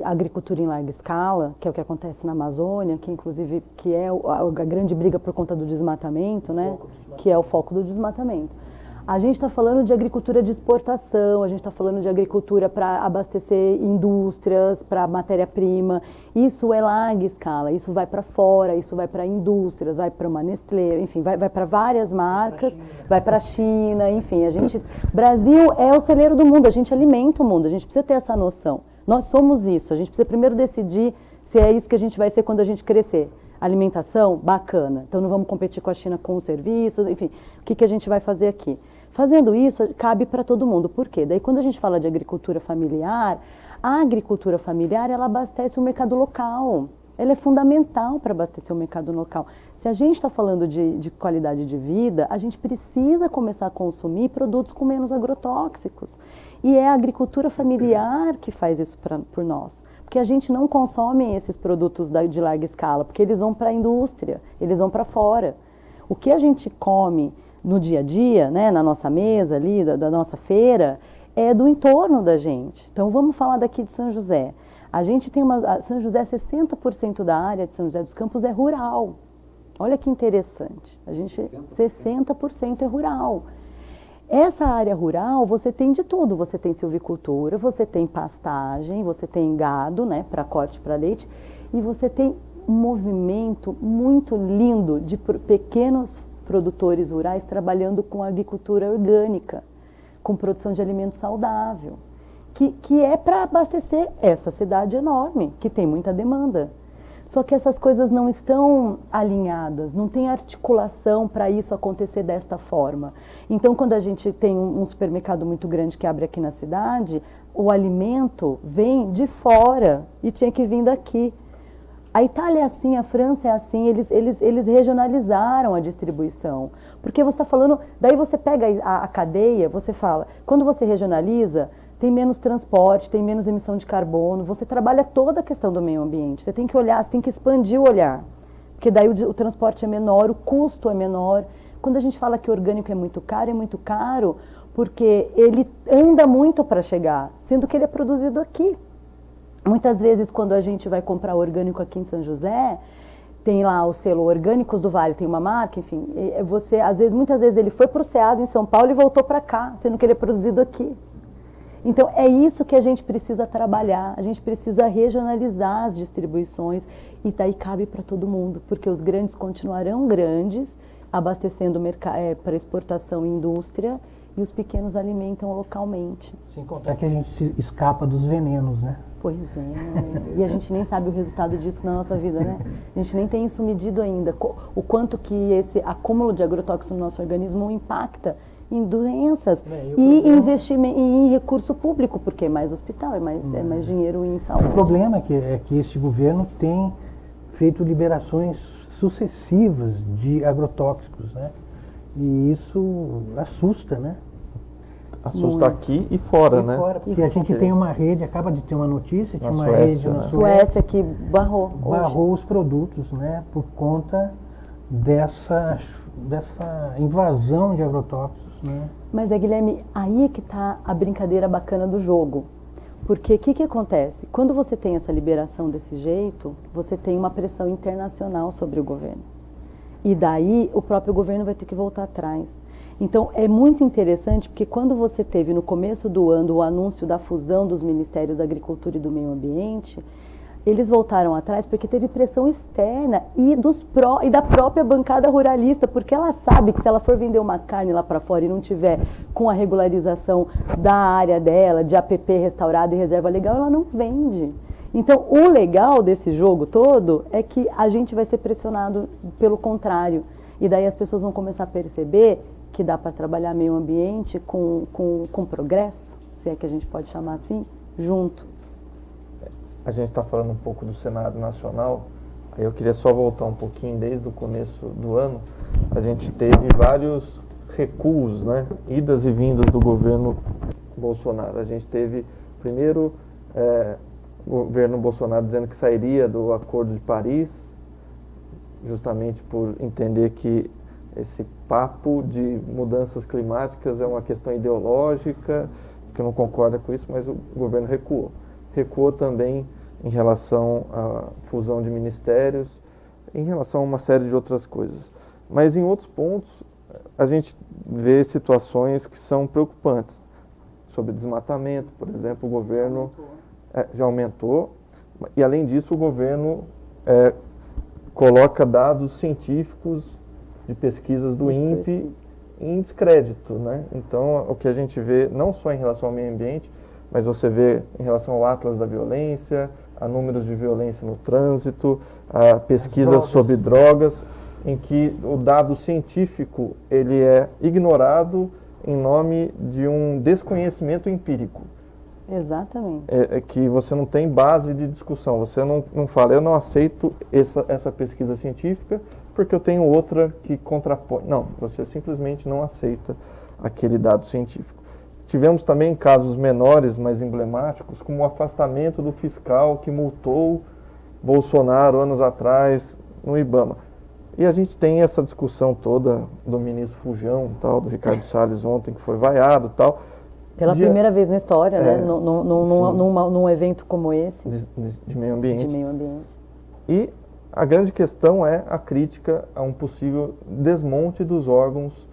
agricultura em larga escala, que é o que acontece na Amazônia, que inclusive é a grande briga por conta do desmatamento, né? Que é o foco do desmatamento. A gente está falando de agricultura de exportação, a gente está falando de agricultura para abastecer indústrias, para matéria-prima. Isso é larga escala, isso vai para fora, isso vai para indústrias, vai para uma Nestlé, enfim, vai para várias marcas, vai para a China, enfim. Brasil é o celeiro do mundo, a gente alimenta o mundo, a gente precisa ter essa noção. Nós somos isso, a gente precisa primeiro decidir se é isso que a gente vai ser quando a gente crescer. Alimentação, bacana, então não vamos competir com a China com os serviços, enfim, o que a gente vai fazer aqui? Fazendo isso, cabe para todo mundo. Por quê? Daí, quando a gente fala de agricultura familiar, a agricultura familiar, ela abastece o mercado local. Ela é fundamental para abastecer o mercado local. Se a gente está falando de qualidade de vida, a gente precisa começar a consumir produtos com menos agrotóxicos. E é a agricultura familiar que faz isso por nós. Porque a gente não consome esses produtos de larga escala, porque eles vão para a indústria, eles vão para fora. O que a gente come no dia a dia, né, na nossa mesa ali, da nossa feira, é do entorno da gente. Então vamos falar daqui de São José. A gente tem São José, 60% da área de São José dos Campos é rural. Olha que interessante. 60% é rural. Essa área rural, você tem de tudo. Você tem silvicultura, você tem pastagem, você tem gado, né, para corte, para leite, e você tem um movimento muito lindo de pequenos produtores rurais trabalhando com agricultura orgânica, com produção de alimento saudável, que é para abastecer essa cidade enorme, que tem muita demanda. Só que essas coisas não estão alinhadas, não tem articulação para isso acontecer desta forma. Então, quando a gente tem um supermercado muito grande que abre aqui na cidade, o alimento vem de fora e tinha que vir daqui. A Itália é assim, a França é assim, eles regionalizaram a distribuição. Porque você está falando, daí você pega a cadeia, você fala, quando você regionaliza, tem menos transporte, tem menos emissão de carbono, você trabalha toda a questão do meio ambiente. Você tem que olhar, você tem que expandir o olhar. Porque daí o transporte é menor, o custo é menor. Quando a gente fala que orgânico é muito caro porque ele anda muito para chegar, sendo que ele é produzido aqui. Muitas vezes, quando a gente vai comprar orgânico aqui em São José, tem lá o selo Orgânicos do Vale, tem uma marca, enfim, muitas vezes ele foi para o Ceasa em São Paulo e voltou para cá, sendo que ele é produzido aqui. Então, é isso que a gente precisa trabalhar, a gente precisa regionalizar as distribuições e daí cabe para todo mundo, porque os grandes continuarão grandes, abastecendo para exportação e indústria, e os pequenos alimentam localmente. Sem contar que a gente se escapa dos venenos, né? Pois é, e a gente nem sabe o resultado disso na nossa vida, né? A gente nem tem isso medido ainda, o quanto que esse acúmulo de agrotóxicos no nosso organismo impacta em doenças e investimento em recurso público, porque é mais hospital, é mais dinheiro em saúde. O problema é que este governo tem feito liberações sucessivas de agrotóxicos, né? E isso assusta, né? Assusta aqui e fora, né? Fora, porque a gente tem uma rede, acaba de ter uma notícia, tinha uma Suécia, rede na né? Suécia que barrou os produtos, né? Por conta dessa invasão de agrotóxicos, né? Mas, Guilherme, aí é que está a brincadeira bacana do jogo. Porque o que acontece? Quando você tem essa liberação desse jeito, você tem uma pressão internacional sobre o governo. E daí o próprio governo vai ter que voltar atrás. Então é muito interessante porque quando você teve no começo do ano o anúncio da fusão dos Ministérios da Agricultura e do Meio Ambiente, eles voltaram atrás porque teve pressão externa e da própria bancada ruralista, porque ela sabe que se ela for vender uma carne lá para fora e não tiver com a regularização da área dela, de APP restaurada e reserva legal, ela não vende. Então, o legal desse jogo todo é que a gente vai ser pressionado pelo contrário. E daí as pessoas vão começar a perceber que dá para trabalhar meio ambiente com progresso, se é que a gente pode chamar assim, junto. A gente está falando um pouco do cenário nacional, aí eu queria só voltar um pouquinho desde o começo do ano. A gente teve vários recuos, né? Idas e vindas do governo Bolsonaro. A gente teve, primeiro, o governo Bolsonaro dizendo que sairia do Acordo de Paris, justamente por entender que esse papo de mudanças climáticas é uma questão ideológica, que não concorda com isso, mas o governo recuou. Recuou também em relação à fusão de ministérios, em relação a uma série de outras coisas. Mas em outros pontos, a gente vê situações que são preocupantes. Sobre desmatamento, por exemplo, o governo já aumentou. E, além disso, o governo coloca dados científicos de pesquisas do INPE em descrédito, né? Então, o que a gente vê, não só em relação ao meio ambiente, mas você vê em relação ao Atlas da Violência, a números de violência no trânsito, a pesquisas sobre drogas, em que o dado científico ele é ignorado em nome de um desconhecimento empírico. Exatamente. É que você não tem base de discussão, você não fala, eu não aceito essa pesquisa científica porque eu tenho outra que contrapõe. Não, você simplesmente não aceita aquele dado científico. Tivemos também casos menores, mas emblemáticos, como o afastamento do fiscal que multou Bolsonaro anos atrás no IBAMA. E a gente tem essa discussão toda do ministro Fujão, tal, do Ricardo Salles ontem, que foi vaiado tal. Pela primeira vez na história, né? Num evento como esse. De meio ambiente. De meio ambiente. E a grande questão é a crítica a um possível desmonte dos órgãos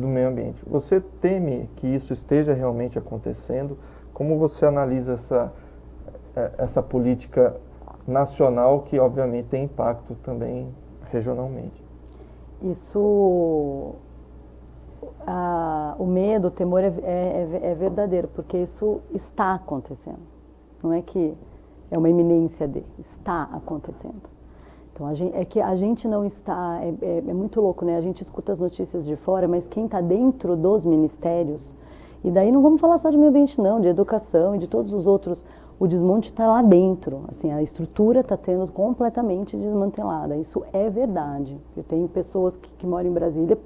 do meio ambiente. Você teme que isso esteja realmente acontecendo? Como você analisa essa política nacional que, obviamente, tem impacto também regionalmente? O medo, o temor é verdadeiro, porque isso está acontecendo. Não é que é uma iminência está acontecendo. Então, é que a gente não está, é muito louco, né? A gente escuta as notícias de fora, mas quem está dentro dos ministérios, e daí não vamos falar só de meio ambiente não, de educação e de todos os outros, o desmonte está lá dentro, assim, a estrutura está sendo completamente desmantelada, isso é verdade. Eu tenho pessoas que moram em Brasília,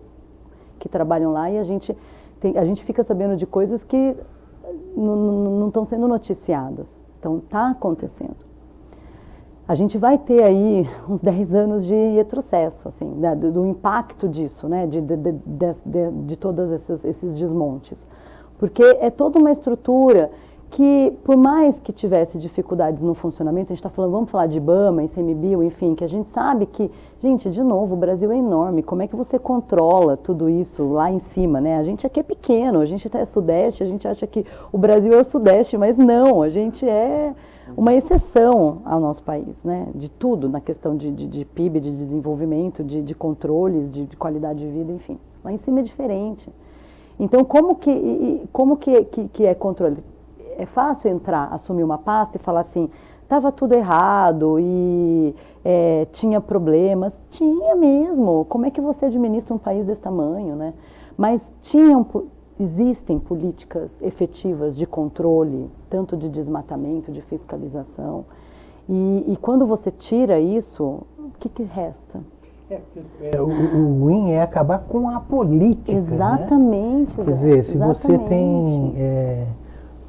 que trabalham lá, e a gente fica sabendo de coisas que não estão sendo noticiadas, então está acontecendo. A gente vai ter aí uns 10 anos de retrocesso, assim, do impacto disso, né, de todos esses desmontes. Porque é toda uma estrutura que, por mais que tivesse dificuldades no funcionamento, a gente está falando, vamos falar de IBAMA, ICMBio, enfim, que a gente sabe que, gente, de novo, o Brasil é enorme, como é que você controla tudo isso lá em cima, né? A gente aqui é pequeno, a gente até é sudeste, a gente acha que o Brasil é o sudeste, mas não, a gente é uma exceção ao nosso país, né? De tudo, na questão de PIB, de desenvolvimento, de controles, de qualidade de vida, enfim. Lá em cima é diferente. Então, como que é controle? É fácil entrar, assumir uma pasta e falar assim, estava tudo errado e tinha problemas. Tinha mesmo. Como é que você administra um país desse tamanho, né? Mas existem políticas efetivas de controle, tanto de desmatamento, de fiscalização. E quando você tira isso, o que resta? O ruim é acabar com a política. Exatamente. Né? Quer dizer, se você tem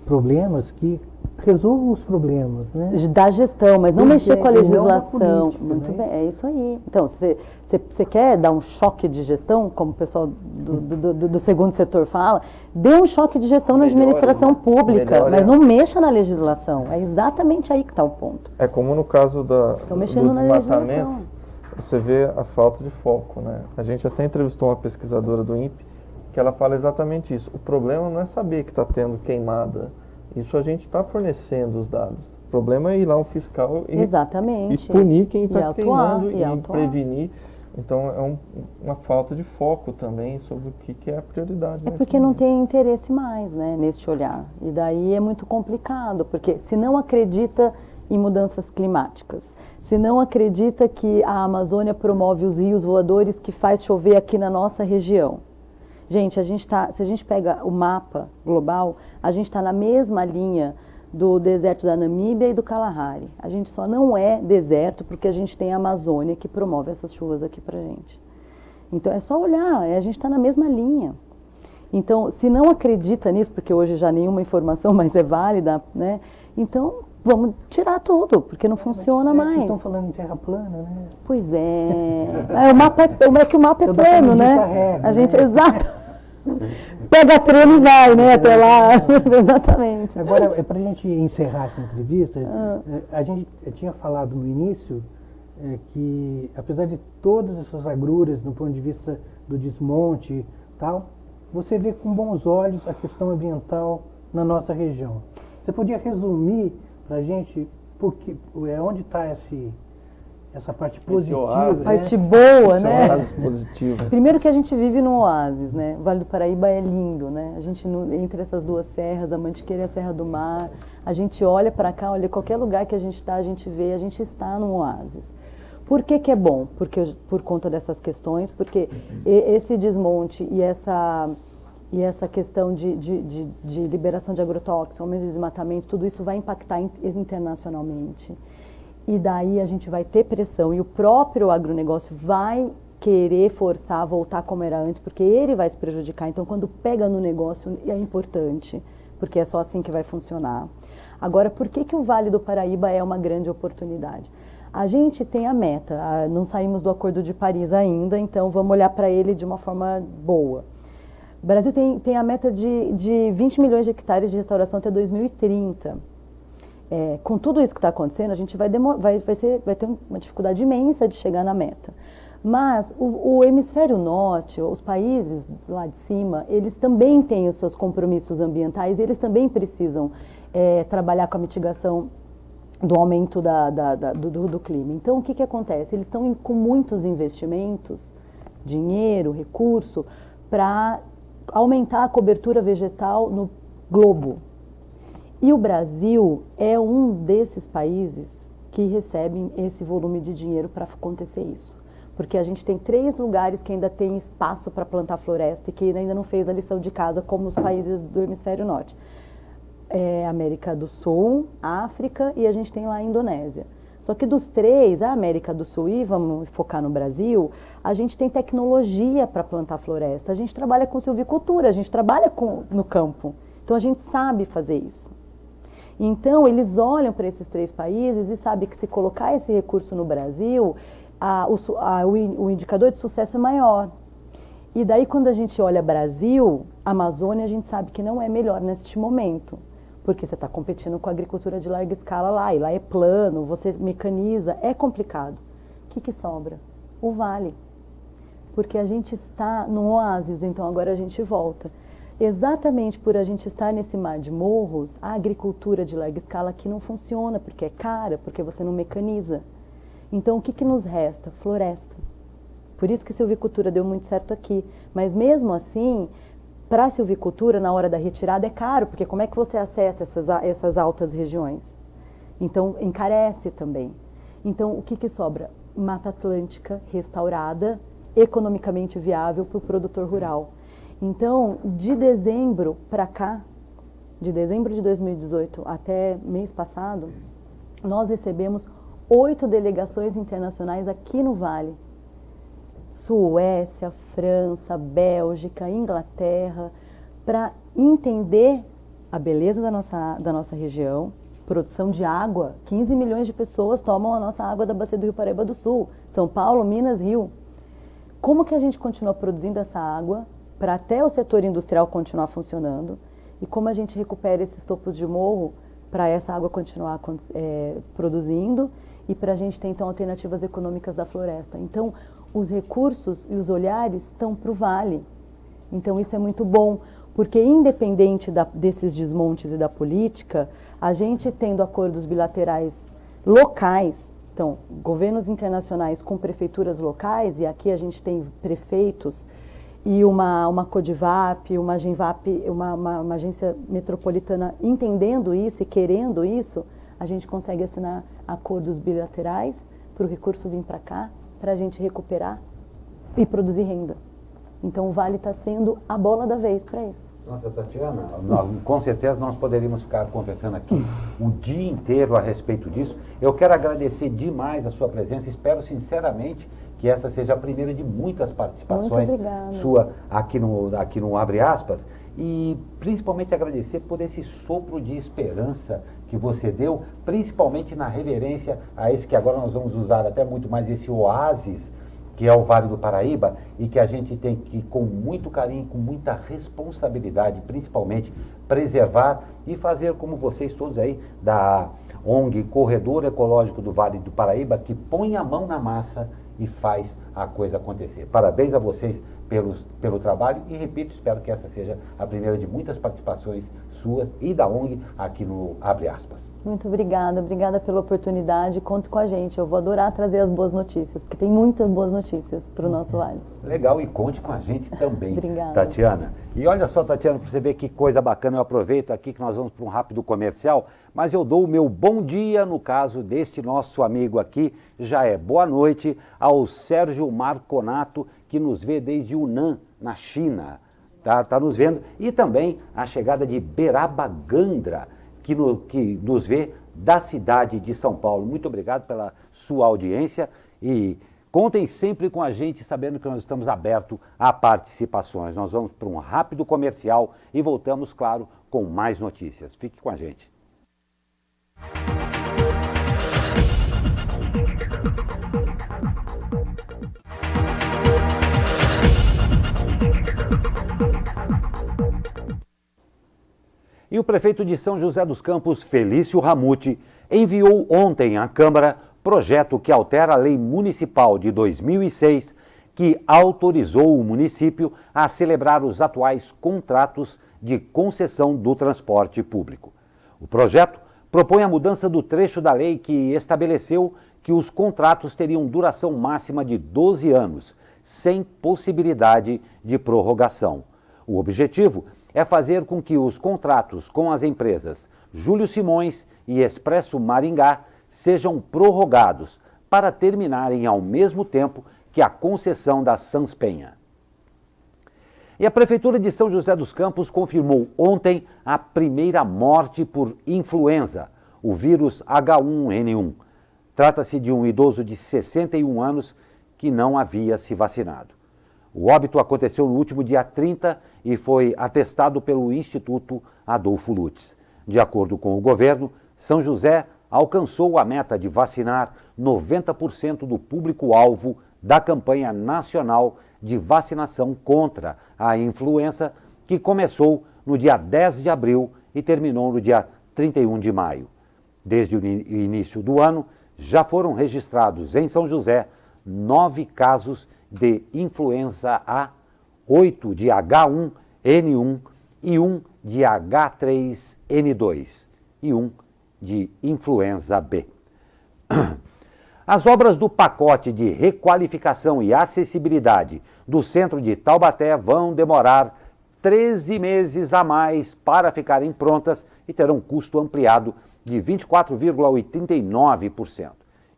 problemas, que resolvam os problemas. Né? Da gestão, mas não mexer com a legislação. Política, muito né? bem, é isso aí. Então, você quer dar um choque de gestão, como o pessoal do segundo setor fala, dê um choque de gestão na administração pública, mas não mexa na legislação. É exatamente aí que está o ponto. É como no caso do desmatamento. você vê a falta de foco, né? A gente até entrevistou uma pesquisadora do INPE que ela fala exatamente isso. O problema não é saber que está tendo queimada. Isso a gente está fornecendo os dados. O problema é ir lá o fiscal e punir quem está queimando e prevenir. Então é uma falta de foco também sobre o que é a prioridade. É porque não tem interesse mais, né, neste olhar. E daí é muito complicado, porque se não acredita em mudanças climáticas, se não acredita que a Amazônia promove os rios voadores que faz chover aqui na nossa região. Gente, se a gente pega o mapa global, a gente está na mesma linha do deserto da Namíbia e do Kalahari. A gente só não é deserto porque a gente tem a Amazônia que promove essas chuvas aqui pra gente. Então é só olhar, a gente está na mesma linha. Então, se não acredita nisso, porque hoje já nenhuma informação mais é válida, né? Então, vamos tirar tudo, porque não funciona mais. Vocês estão falando em terra plana, né? Pois é. O mapa é plano, né? A gente, exato. Pega treino e vai, né? Até lá. Exatamente. Agora, para a gente encerrar essa entrevista, a gente tinha falado no início que, apesar de todas essas agruras, do ponto de vista do desmonte e tal, você vê com bons olhos a questão ambiental na nossa região. Você podia resumir para a gente onde está essa parte positiva? Oásis, né? Parte boa, né? Oásis positivo. Primeiro que a gente vive num oásis, né? O Vale do Paraíba é lindo, né? A gente, entre essas duas serras, a Mantiqueira e a Serra do Mar, a gente olha para cá, olha qualquer lugar que a gente está, a gente vê, a gente está num oásis. Por que é bom? Porque, por conta dessas questões, porque esse desmonte e essa questão de liberação de agrotóxicos, aumento de desmatamento, tudo isso vai impactar internacionalmente. E daí a gente vai ter pressão e o próprio agronegócio vai querer forçar a voltar como era antes, porque ele vai se prejudicar. Então, quando pega no negócio, é importante, porque é só assim que vai funcionar. Agora, por que o Vale do Paraíba é uma grande oportunidade? A gente tem a meta, não saímos do Acordo de Paris ainda, então vamos olhar para ele de uma forma boa. O Brasil tem a meta de 20 milhões de hectares de restauração até 2030. Com tudo isso que está acontecendo, a gente vai ter uma dificuldade imensa de chegar na meta. Mas o hemisfério norte, os países lá de cima, eles também têm os seus compromissos ambientais, eles também precisam trabalhar com a mitigação do aumento do clima. Então, o que acontece? Eles estão com muitos investimentos, dinheiro, recurso, para aumentar a cobertura vegetal no globo. E o Brasil é um desses países que recebem esse volume de dinheiro para acontecer isso. Porque a gente tem 3 lugares que ainda tem espaço para plantar floresta e que ainda não fez a lição de casa, como os países do hemisfério norte. América do Sul, África e a gente tem lá a Indonésia. Só que dos 3, a América do Sul e vamos focar no Brasil, a gente tem tecnologia para plantar floresta, a gente trabalha com silvicultura, a gente trabalha no campo. Então a gente sabe fazer isso. Então eles olham para esses 3 países e sabem que se colocar esse recurso no Brasil, o indicador de sucesso é maior. E daí quando a gente olha Brasil, Amazônia, a gente sabe que não é melhor neste momento. Porque você está competindo com a agricultura de larga escala lá, e lá é plano, você mecaniza, é complicado. O que sobra? O vale. Porque a gente está no oásis, então agora a gente volta. Exatamente por a gente estar nesse mar de morros, a agricultura de larga escala aqui não funciona, porque é cara, porque você não mecaniza. Então o que nos resta? Floresta. Por isso que a silvicultura deu muito certo aqui. Mas mesmo assim, para a silvicultura, na hora da retirada, é caro, porque como é que você acessa essas altas regiões? Então, encarece também. Então, o que sobra? Mata Atlântica restaurada, economicamente viável para o produtor rural. Então, de dezembro para cá, de dezembro de 2018 até mês passado, nós recebemos 8 delegações internacionais aqui no Vale. Suécia, França, Bélgica, Inglaterra, para entender a beleza da nossa região, produção de água. 15 milhões de pessoas tomam a nossa água da bacia do Rio Paraíba do Sul, São Paulo, Minas, Rio. Como que a gente continua produzindo essa água para até o setor industrial continuar funcionando e como a gente recupera esses topos de morro para essa água continuar produzindo e para a gente ter então alternativas econômicas da floresta. Então, os recursos e os olhares estão para o vale. Então, isso é muito bom, porque independente desses desmontes e da política, a gente tendo acordos bilaterais locais, então, governos internacionais com prefeituras locais, e aqui a gente tem prefeitos e uma Codivap, uma Genvap, uma agência metropolitana entendendo isso e querendo isso, a gente consegue assinar acordos bilaterais para o recurso vir para cá, para a gente recuperar e produzir renda. Então o Vale está sendo a bola da vez para isso. Nossa, Tatiana, com certeza nós poderíamos ficar conversando aqui o dia inteiro a respeito disso. Eu quero agradecer demais a sua presença, espero sinceramente que essa seja a primeira de muitas participações sua aqui no Abre Aspas, e principalmente agradecer por esse sopro de esperança que você deu, principalmente na reverência a esse que agora nós vamos usar até muito mais, esse oásis, que é o Vale do Paraíba, e que a gente tem que, com muito carinho, com muita responsabilidade, principalmente, preservar e fazer como vocês todos aí, da ONG Corredor Ecológico do Vale do Paraíba, que põe a mão na massa e faz a coisa acontecer. Parabéns a vocês pelo trabalho e, repito, espero que essa seja a primeira de muitas participações suas e da ONG aqui no Abre Aspas. Muito obrigada pela oportunidade, conte com a gente, eu vou adorar trazer as boas notícias, porque tem muitas boas notícias para o nosso Vale. Legal, e conte com a gente também, Obrigada. Tatiana. E olha só, Tatiana, para você ver que coisa bacana, eu aproveito aqui que nós vamos para um rápido comercial, mas eu dou o meu bom dia, no caso deste nosso amigo aqui, já é boa noite, ao Sérgio Marconato, que nos vê desde Yunnan, na China, tá nos vendo, e também a chegada de Beraba Gandra, que nos vê da cidade de São Paulo. Muito obrigado pela sua audiência e contem sempre com a gente, sabendo que nós estamos abertos a participações. Nós vamos para um rápido comercial e voltamos, claro, com mais notícias. Fique com a gente. E o prefeito de São José dos Campos, Felício Ramute, enviou ontem à Câmara projeto que altera a Lei Municipal de 2006, que autorizou o município a celebrar os atuais contratos de concessão do transporte público. O projeto propõe a mudança do trecho da lei que estabeleceu que os contratos teriam duração máxima de 12 anos, sem possibilidade de prorrogação. O objetivo é fazer com que os contratos com as empresas Júlio Simões e Expresso Maringá sejam prorrogados para terminarem ao mesmo tempo que a concessão da Sanspenha. E a Prefeitura de São José dos Campos confirmou ontem a primeira morte por influenza, o vírus H1N1. Trata-se de um idoso de 61 anos que não havia se vacinado. O óbito aconteceu no último dia 30 e foi atestado pelo Instituto Adolfo Lutz. De acordo com o governo, São José alcançou a meta de vacinar 90% do público-alvo da campanha nacional de vacinação contra a influenza, que começou no dia 10 de abril e terminou no dia 31 de maio. Desde o início do ano, já foram registrados em São José 9 casos de influenza A, 8 de H1N1 e 1 de H3N2 e 1 de influenza B. As obras do pacote de requalificação e acessibilidade do centro de Taubaté vão demorar 13 meses a mais para ficarem prontas e terão custo ampliado de 24,89%.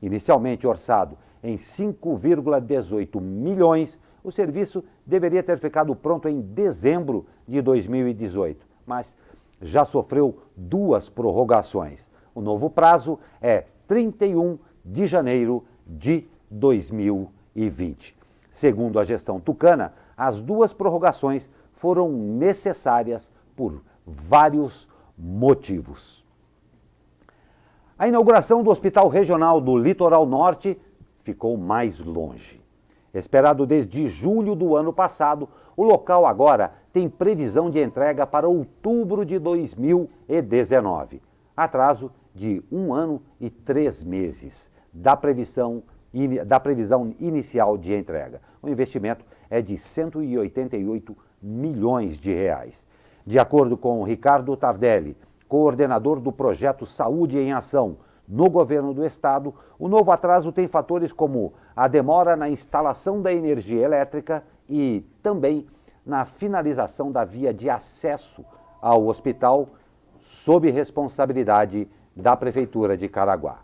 Inicialmente orçado em 5,18 milhões, o serviço deveria ter ficado pronto em dezembro de 2018, mas já sofreu 2 prorrogações. O novo prazo é 31 de janeiro de 2020. Segundo a gestão tucana, as 2 prorrogações foram necessárias por vários motivos. A inauguração do Hospital Regional do Litoral Norte ficou mais longe. Esperado desde julho do ano passado, o local agora tem previsão de entrega para outubro de 2019. Atraso de 1 ano e 3 meses. da previsão inicial de entrega. O investimento é de 188 milhões de reais. De acordo com Ricardo Tardelli, coordenador do projeto Saúde em Ação no governo do estado, o novo atraso tem fatores como a demora na instalação da energia elétrica e também na finalização da via de acesso ao hospital, sob responsabilidade da Prefeitura de Caraguá.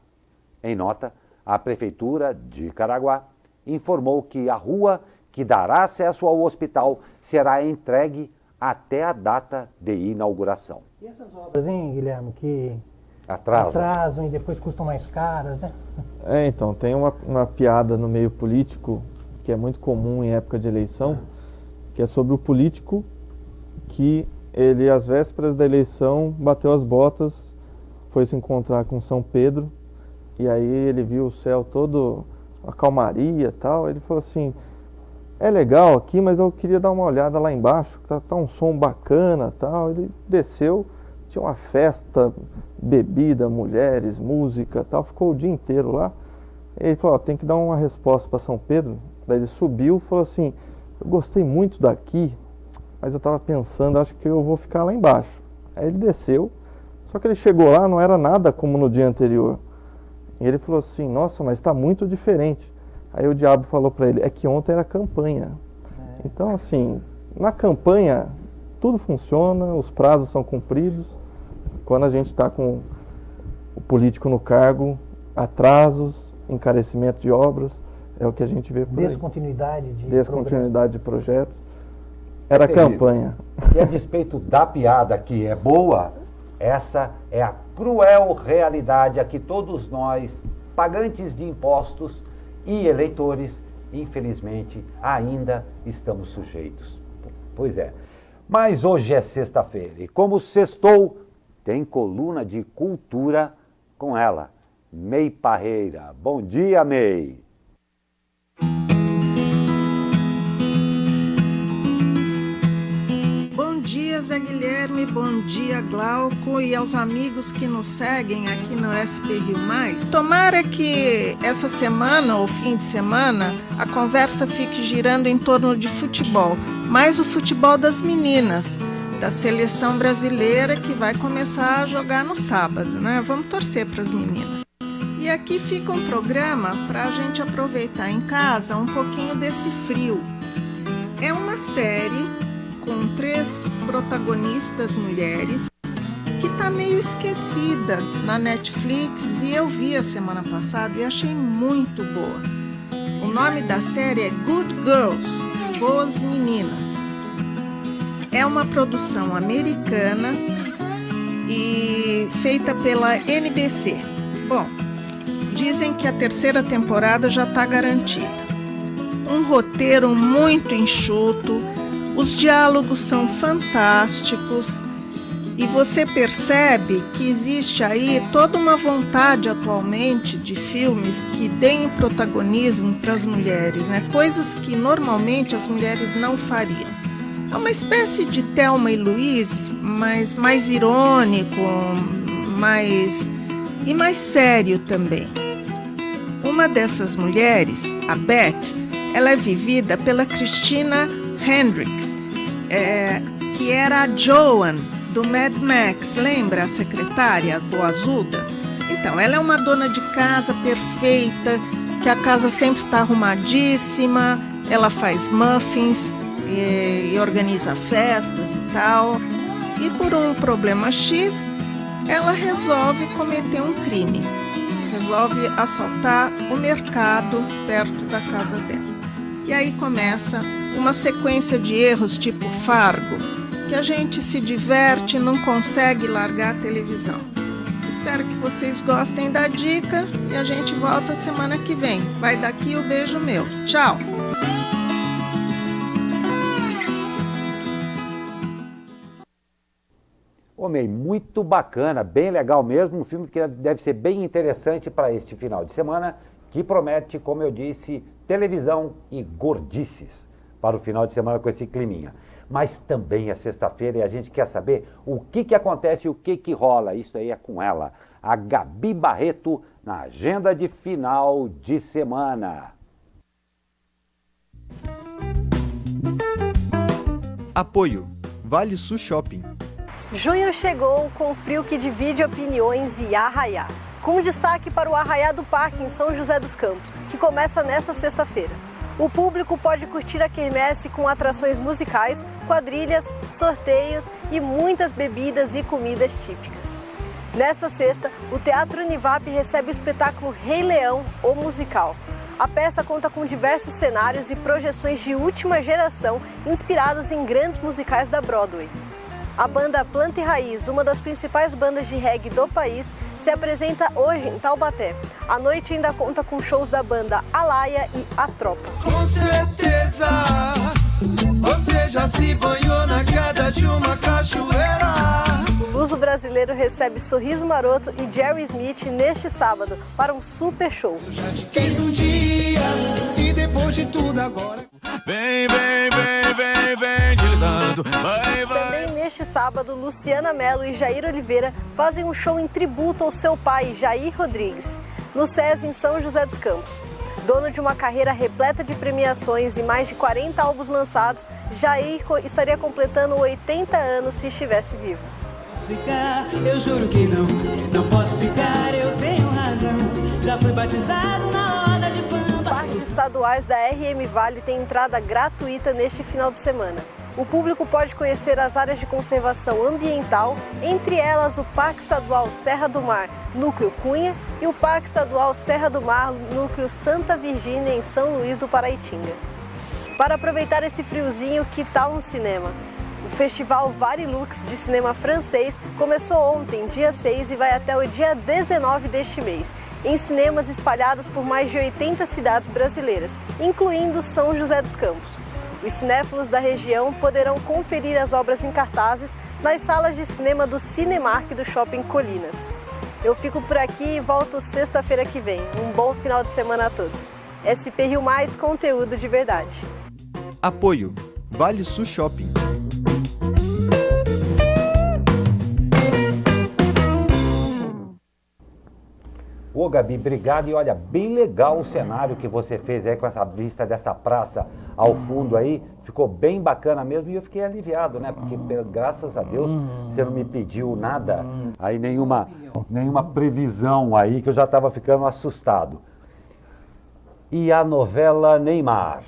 Em nota, a Prefeitura de Caraguá informou que a rua que dará acesso ao hospital será entregue até a data de inauguração. E essas obras, hein, Guilherme, que Atrasam e depois custam mais caras, né? Então, tem uma piada no meio político que é muito comum em época de eleição, que é sobre o político que ele, às vésperas da eleição, bateu as botas, foi se encontrar com São Pedro, e aí ele viu o céu todo, a calmaria e tal, ele falou assim, é legal aqui, mas eu queria dar uma olhada lá embaixo, tá um som bacana e tal. Ele desceu, tinha uma festa, bebida, mulheres, música e tal, ficou o dia inteiro lá. Ele falou, tem que dar uma resposta para São Pedro. Daí ele subiu e falou assim, eu gostei muito daqui, mas eu estava pensando, acho que eu vou ficar lá embaixo. Aí ele desceu, só que ele chegou lá, não era nada como no dia anterior. E ele falou assim, nossa, mas está muito diferente. Aí o diabo falou para ele, é que ontem era campanha. Então, assim, na campanha, tudo funciona, os prazos são cumpridos. Quando a gente está com o político no cargo, atrasos, encarecimento de obras, é o que a gente vê por aí. Descontinuidade de projetos. Era campanha. E a despeito da piada que é boa, essa é a cruel realidade a que todos nós, pagantes de impostos e eleitores, infelizmente, ainda estamos sujeitos. Pois é. Mas hoje é sexta-feira e como sextou, tem coluna de cultura com ela, May Parreira. Bom dia, May. Bom dia, Zé Guilherme, bom dia, Glauco, e aos amigos que nos seguem aqui no SP Rio Mais. Tomara que essa semana, ou fim de semana, a conversa fique girando em torno de futebol, mais o futebol das meninas, da seleção brasileira que vai começar a jogar no sábado, né? Vamos torcer para as meninas. E aqui fica um programa para a gente aproveitar em casa um pouquinho desse frio. É uma série com 3 protagonistas mulheres, que está meio esquecida na Netflix e eu vi a semana passada e achei muito boa. O nome da série é Good Girls, Boas Meninas. É uma produção americana e feita pela NBC. Bom, dizem que a 3ª temporada já está garantida. Um roteiro muito enxuto, os diálogos são fantásticos e você percebe que existe aí toda uma vontade atualmente de filmes que deem protagonismo para as mulheres, né? Coisas que normalmente as mulheres não fariam. É uma espécie de Thelma e Louise, mas mais irônico, mais sério também. Uma dessas mulheres, a Beth, ela é vivida pela Christina Hendricks, que era a Joan do Mad Max, lembra a secretária boazuda? Então, ela é uma dona de casa perfeita, que a casa sempre está arrumadíssima, ela faz muffins e organiza festas e tal. E por um problema X, ela resolve cometer um crime, resolve assaltar o mercado perto da casa dela. E aí começa uma sequência de erros tipo Fargo, que a gente se diverte e não consegue largar a televisão. Espero que vocês gostem da dica e a gente volta semana que vem. Vai daqui o beijo meu. Tchau! May, muito bacana, bem legal mesmo, um filme que deve ser bem interessante para este final de semana, que promete, como eu disse, televisão e gordices para o final de semana com esse climinha. Mas também é sexta-feira e a gente quer saber o que acontece e o que rola. Isso aí é com ela, a Gabi Barreto na agenda de final de semana. Apoio Vale Sul Shopping. Junho chegou com frio que divide opiniões e arraiá. Com destaque para o Arraiá do Parque em São José dos Campos, que começa nesta sexta-feira. O público pode curtir a quermesse com atrações musicais, quadrilhas, sorteios e muitas bebidas e comidas típicas. Nesta sexta, o Teatro Univap recebe o espetáculo Rei Leão, o musical. A peça conta com diversos cenários e projeções de última geração inspirados em grandes musicais da Broadway. A banda Planta e Raiz, uma das principais bandas de reggae do país, se apresenta hoje em Taubaté. A noite ainda conta com shows da banda Alaia e A Tropa. Com certeza, você já se banhou na queda de uma cachoeira. O Luso Brasileiro recebe Sorriso Maroto e Jerry Smith neste sábado para um super show. Eu já te quis um dia e depois de tudo agora. Vem, vem, vem, vem, vem, deslizando, vai, vai. Também neste sábado, Luciana Mello e Jair Oliveira fazem um show em tributo ao seu pai, Jair Rodrigues, no SESI em São José dos Campos. Dono de uma carreira repleta de premiações e mais de 40 álbuns lançados, Jair estaria completando 80 anos se estivesse vivo. Ficar, eu juro que não posso ficar, eu tenho razão. Já fui batizado na roda de pampa. Os parques estaduais da RM Vale têm entrada gratuita neste final de semana. O público pode conhecer as áreas de conservação ambiental, entre elas o Parque Estadual Serra do Mar, Núcleo Cunha, e o Parque Estadual Serra do Mar, Núcleo Santa Virgínia, em São Luís do Paraitinga. Para aproveitar esse friozinho, que tal um cinema? O Festival Varilux de cinema francês começou ontem, dia 6, e vai até o dia 19 deste mês, em cinemas espalhados por mais de 80 cidades brasileiras, incluindo São José dos Campos. Os cinéfilos da região poderão conferir as obras em cartazes nas salas de cinema do Cinemark do Shopping Colinas. Eu fico por aqui e volto sexta-feira que vem. Um bom final de semana a todos. SP Rio Mais, conteúdo de verdade. Apoio Vale Sul Shopping. Ô Gabi, obrigado. E olha, bem legal o cenário que você fez aí com essa vista dessa praça ao fundo aí. Ficou bem bacana mesmo e eu fiquei aliviado, né? Porque graças a Deus você não me pediu nada, aí nenhuma previsão aí que eu já estava ficando assustado. E a novela Neymar.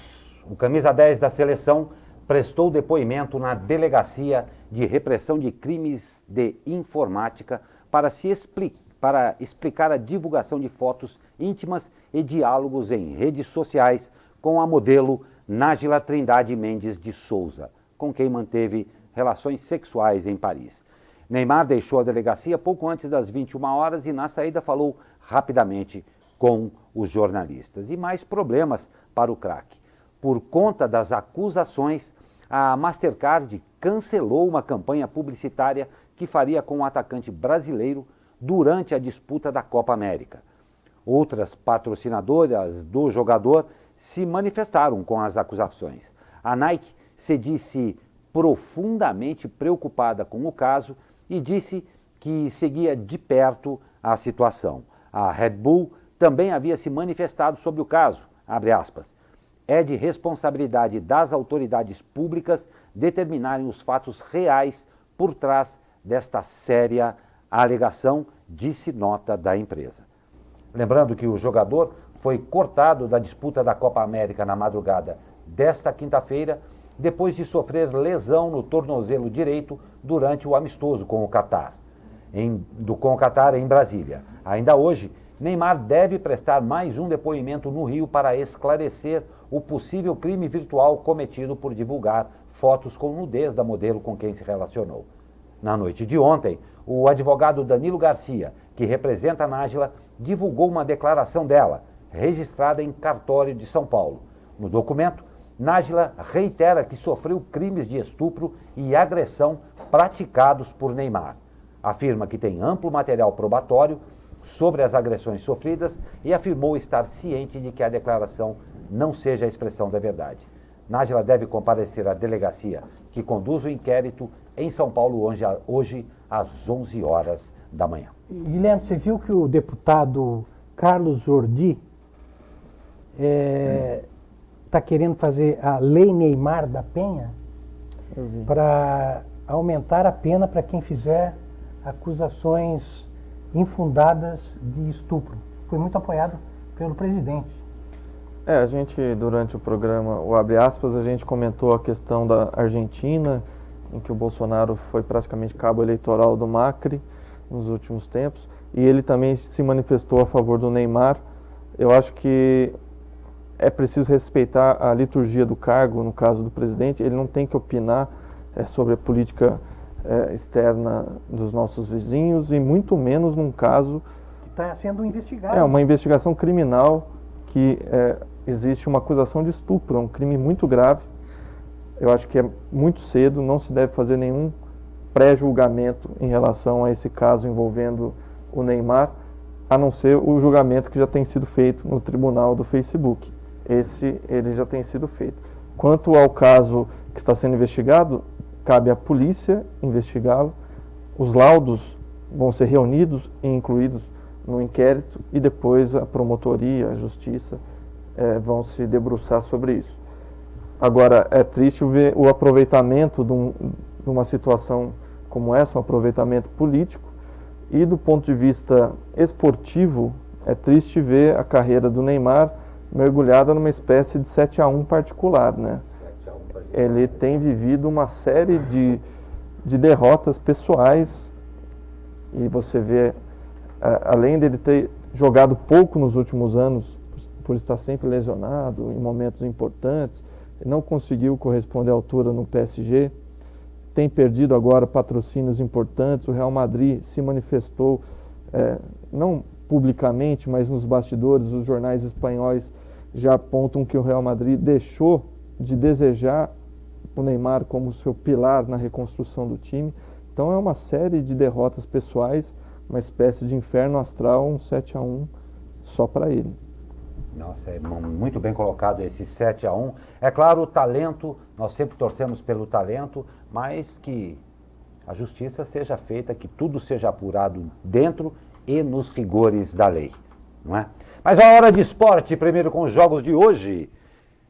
O camisa 10 da seleção prestou depoimento na Delegacia de Repressão de Crimes de Informática para explicar a divulgação de fotos íntimas e diálogos em redes sociais com a modelo Nájila Trindade Mendes de Souza, com quem manteve relações sexuais em Paris. Neymar deixou a delegacia pouco antes das 21 horas e na saída falou rapidamente com os jornalistas. E mais problemas para o craque. Por conta das acusações, a Mastercard cancelou uma campanha publicitária que faria com o atacante brasileiro durante a disputa da Copa América. Outras patrocinadoras do jogador se manifestaram com as acusações. A Nike se disse profundamente preocupada com o caso e disse que seguia de perto a situação. A Red Bull também havia se manifestado sobre o caso, abre aspas. É de responsabilidade das autoridades públicas determinarem os fatos reais por trás desta séria alegação, disse nota da empresa. Lembrando que o jogador foi cortado da disputa da Copa América na madrugada desta quinta-feira, depois de sofrer lesão no tornozelo direito durante o amistoso com o Catar, em Brasília. Ainda hoje, Neymar deve prestar mais um depoimento no Rio para esclarecer o possível crime virtual cometido por divulgar fotos com nudez da modelo com quem se relacionou. Na noite de ontem, o advogado Danilo Garcia, que representa a Nájila, divulgou uma declaração dela, registrada em cartório de São Paulo. No documento, Nájila reitera que sofreu crimes de estupro e agressão praticados por Neymar. Afirma que tem amplo material probatório sobre as agressões sofridas e afirmou estar ciente de que a declaração não seja a expressão da verdade. Nájila deve comparecer à delegacia que conduz o inquérito em São Paulo hoje às 11 horas da manhã. Guilherme, você viu que o deputado Carlos Jordi está querendo fazer a Lei Neymar da Penha para aumentar a pena para quem fizer acusações infundadas de estupro. Foi muito apoiado pelo presidente. A gente, durante o programa, o Abre Aspas, a gente comentou a questão da Argentina, em que o Bolsonaro foi praticamente cabo eleitoral do Macri nos últimos tempos, e ele também se manifestou a favor do Neymar. Eu acho que é preciso respeitar a liturgia do cargo, no caso do presidente. Ele não tem que opinar sobre a política externa dos nossos vizinhos, e muito menos num caso... Está sendo investigado. É uma investigação criminal que existe uma acusação de estupro, é um crime muito grave. Eu acho que é muito cedo, não se deve fazer nenhum pré-julgamento em relação a esse caso envolvendo o Neymar, a não ser o julgamento que já tem sido feito no tribunal do Facebook. Ele já tem sido feito. Quanto ao caso que está sendo investigado, cabe à polícia investigá-lo. Os laudos vão ser reunidos e incluídos no inquérito, e depois a promotoria, a justiça vão se debruçar sobre isso. Agora, é triste ver o aproveitamento de uma situação como essa, um aproveitamento político, e do ponto de vista esportivo, é triste ver a carreira do Neymar mergulhada numa espécie de 7-1 particular, né? Ele tem vivido uma série de derrotas pessoais, e você vê, além dele ter jogado pouco nos últimos anos, por estar sempre lesionado em momentos importantes, não conseguiu corresponder à altura no PSG, tem perdido agora patrocínios importantes. O Real Madrid se manifestou, não publicamente, mas nos bastidores. Os jornais espanhóis já apontam que o Real Madrid deixou de desejar o Neymar como seu pilar na reconstrução do time. Então é uma série de derrotas pessoais, uma espécie de inferno astral, um 7-1 só para ele. Nossa, é muito bem colocado esse 7-1. É claro, o talento, nós sempre torcemos pelo talento, mas que a justiça seja feita, que tudo seja apurado dentro e nos rigores da lei, não é? Mas a hora de esporte, primeiro com os jogos de hoje.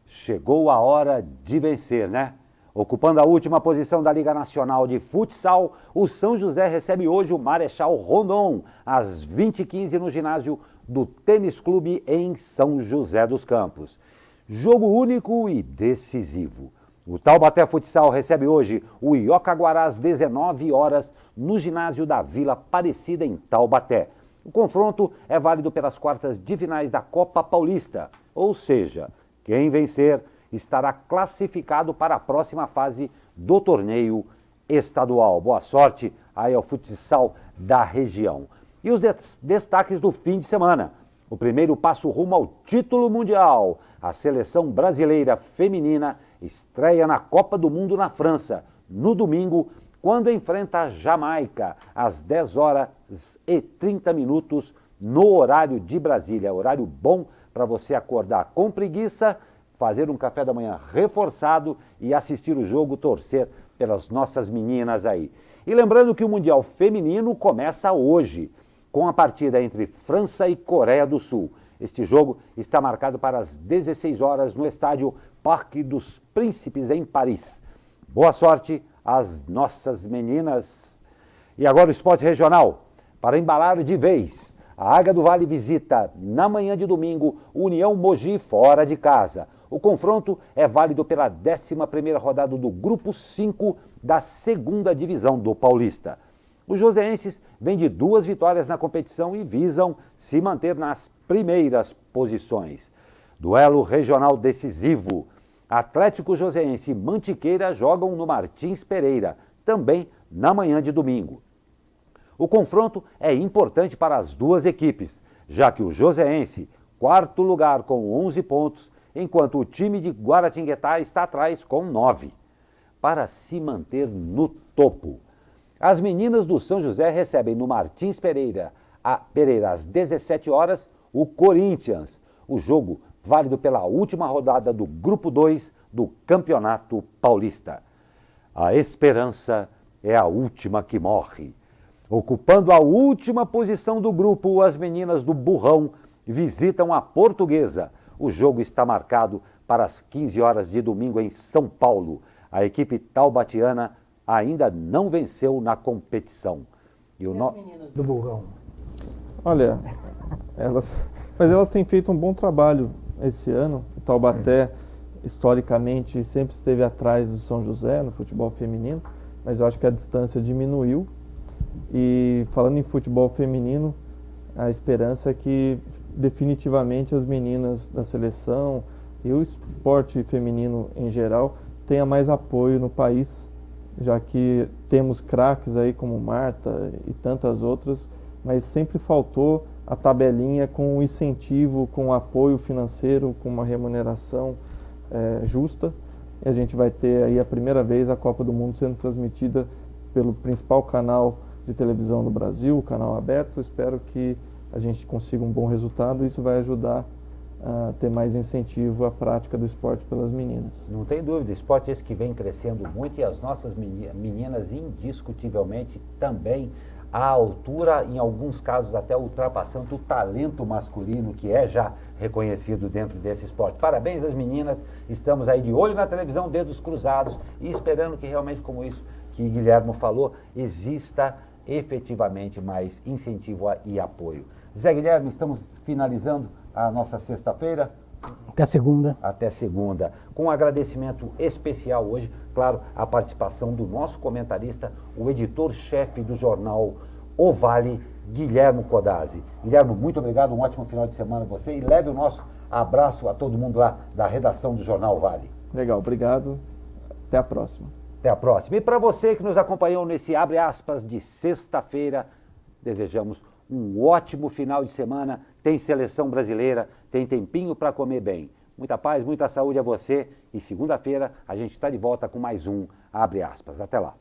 Chegou a hora de vencer, né? Ocupando a última posição da Liga Nacional de Futsal, o São José recebe hoje o Marechal Rondon, às 20h15 no ginásio do Tênis Clube em São José dos Campos. Jogo único e decisivo. O Taubaté Futsal recebe hoje o Iocaguará às 19 horas no ginásio da Vila Aparecida em Taubaté. O confronto é válido pelas quartas de finais da Copa Paulista, ou seja, quem vencer estará classificado para a próxima fase do torneio estadual. Boa sorte aí ao futsal da região. E os destaques do fim de semana. O primeiro passo rumo ao título mundial. A seleção brasileira feminina estreia na Copa do Mundo na França, no domingo, quando enfrenta a Jamaica, às 10h30 no horário de Brasília. Horário bom para você acordar com preguiça, fazer um café da manhã reforçado e assistir o jogo, torcer pelas nossas meninas aí. E lembrando que o Mundial Feminino começa hoje, com a partida entre França e Coreia do Sul. Este jogo está marcado para as 16 horas no estádio Parque dos Príncipes, em Paris. Boa sorte às nossas meninas. E agora o esporte regional. Para embalar de vez, a Águia do Vale visita, na manhã de domingo, União Mogi fora de casa. O confronto é válido pela 11ª rodada do Grupo 5 da 2ª Divisão do Paulista. Os joseenses vêm de 2 vitórias na competição e visam se manter nas primeiras posições. Duelo regional decisivo. Atlético Joseense e Mantiqueira jogam no Martins Pereira, também na manhã de domingo. O confronto é importante para as duas equipes, já que o joseense, 4º lugar com 11 pontos, enquanto o time de Guaratinguetá está atrás com 9, para se manter no topo. As meninas do São José recebem no Martins Pereira às 17 horas, o Corinthians. O jogo válido pela última rodada do Grupo 2 do Campeonato Paulista. A esperança é a última que morre. Ocupando a última posição do grupo, as meninas do Burrão visitam a Portuguesa. O jogo está marcado para as 15 horas de domingo em São Paulo. A equipe taubatiana ainda não venceu na competição. E as meninas do Burrão? Olha, elas têm feito um bom trabalho esse ano. O Taubaté, historicamente, sempre esteve atrás do São José no futebol feminino, mas eu acho que a distância diminuiu. E falando em futebol feminino, a esperança é que definitivamente as meninas da seleção e o esporte feminino em geral tenha mais apoio no país, já que temos craques aí como Marta e tantas outras, mas sempre faltou a tabelinha com o incentivo, com o apoio financeiro, com uma remuneração justa. E a gente vai ter aí a primeira vez a Copa do Mundo sendo transmitida pelo principal canal de televisão do Brasil, o canal aberto. Espero que a gente consiga um bom resultado e isso vai ajudar a ter mais incentivo à prática do esporte pelas meninas. Não tem dúvida, esporte esse que vem crescendo muito e as nossas meninas indiscutivelmente também à altura, em alguns casos até ultrapassando o talento masculino que é já reconhecido dentro desse esporte. Parabéns às meninas, estamos aí de olho na televisão, dedos cruzados e esperando que realmente, como isso que Guilherme falou, exista efetivamente mais incentivo e apoio. Zé Guilherme, estamos finalizando a nossa sexta-feira. Até segunda. Até segunda. Com um agradecimento especial hoje, claro, a participação do nosso comentarista, o editor-chefe do jornal O Vale, Guilherme Codazzi. Guilherme, muito obrigado, um ótimo final de semana a você e leve o nosso abraço a todo mundo lá da redação do jornal O Vale. Legal, obrigado. Até a próxima. Até a próxima. E para você que nos acompanhou nesse abre aspas de sexta-feira, desejamos um ótimo final de semana. Tem seleção brasileira, tem tempinho para comer bem. Muita paz, muita saúde a você e segunda-feira a gente está de volta com mais um abre aspas. Até lá.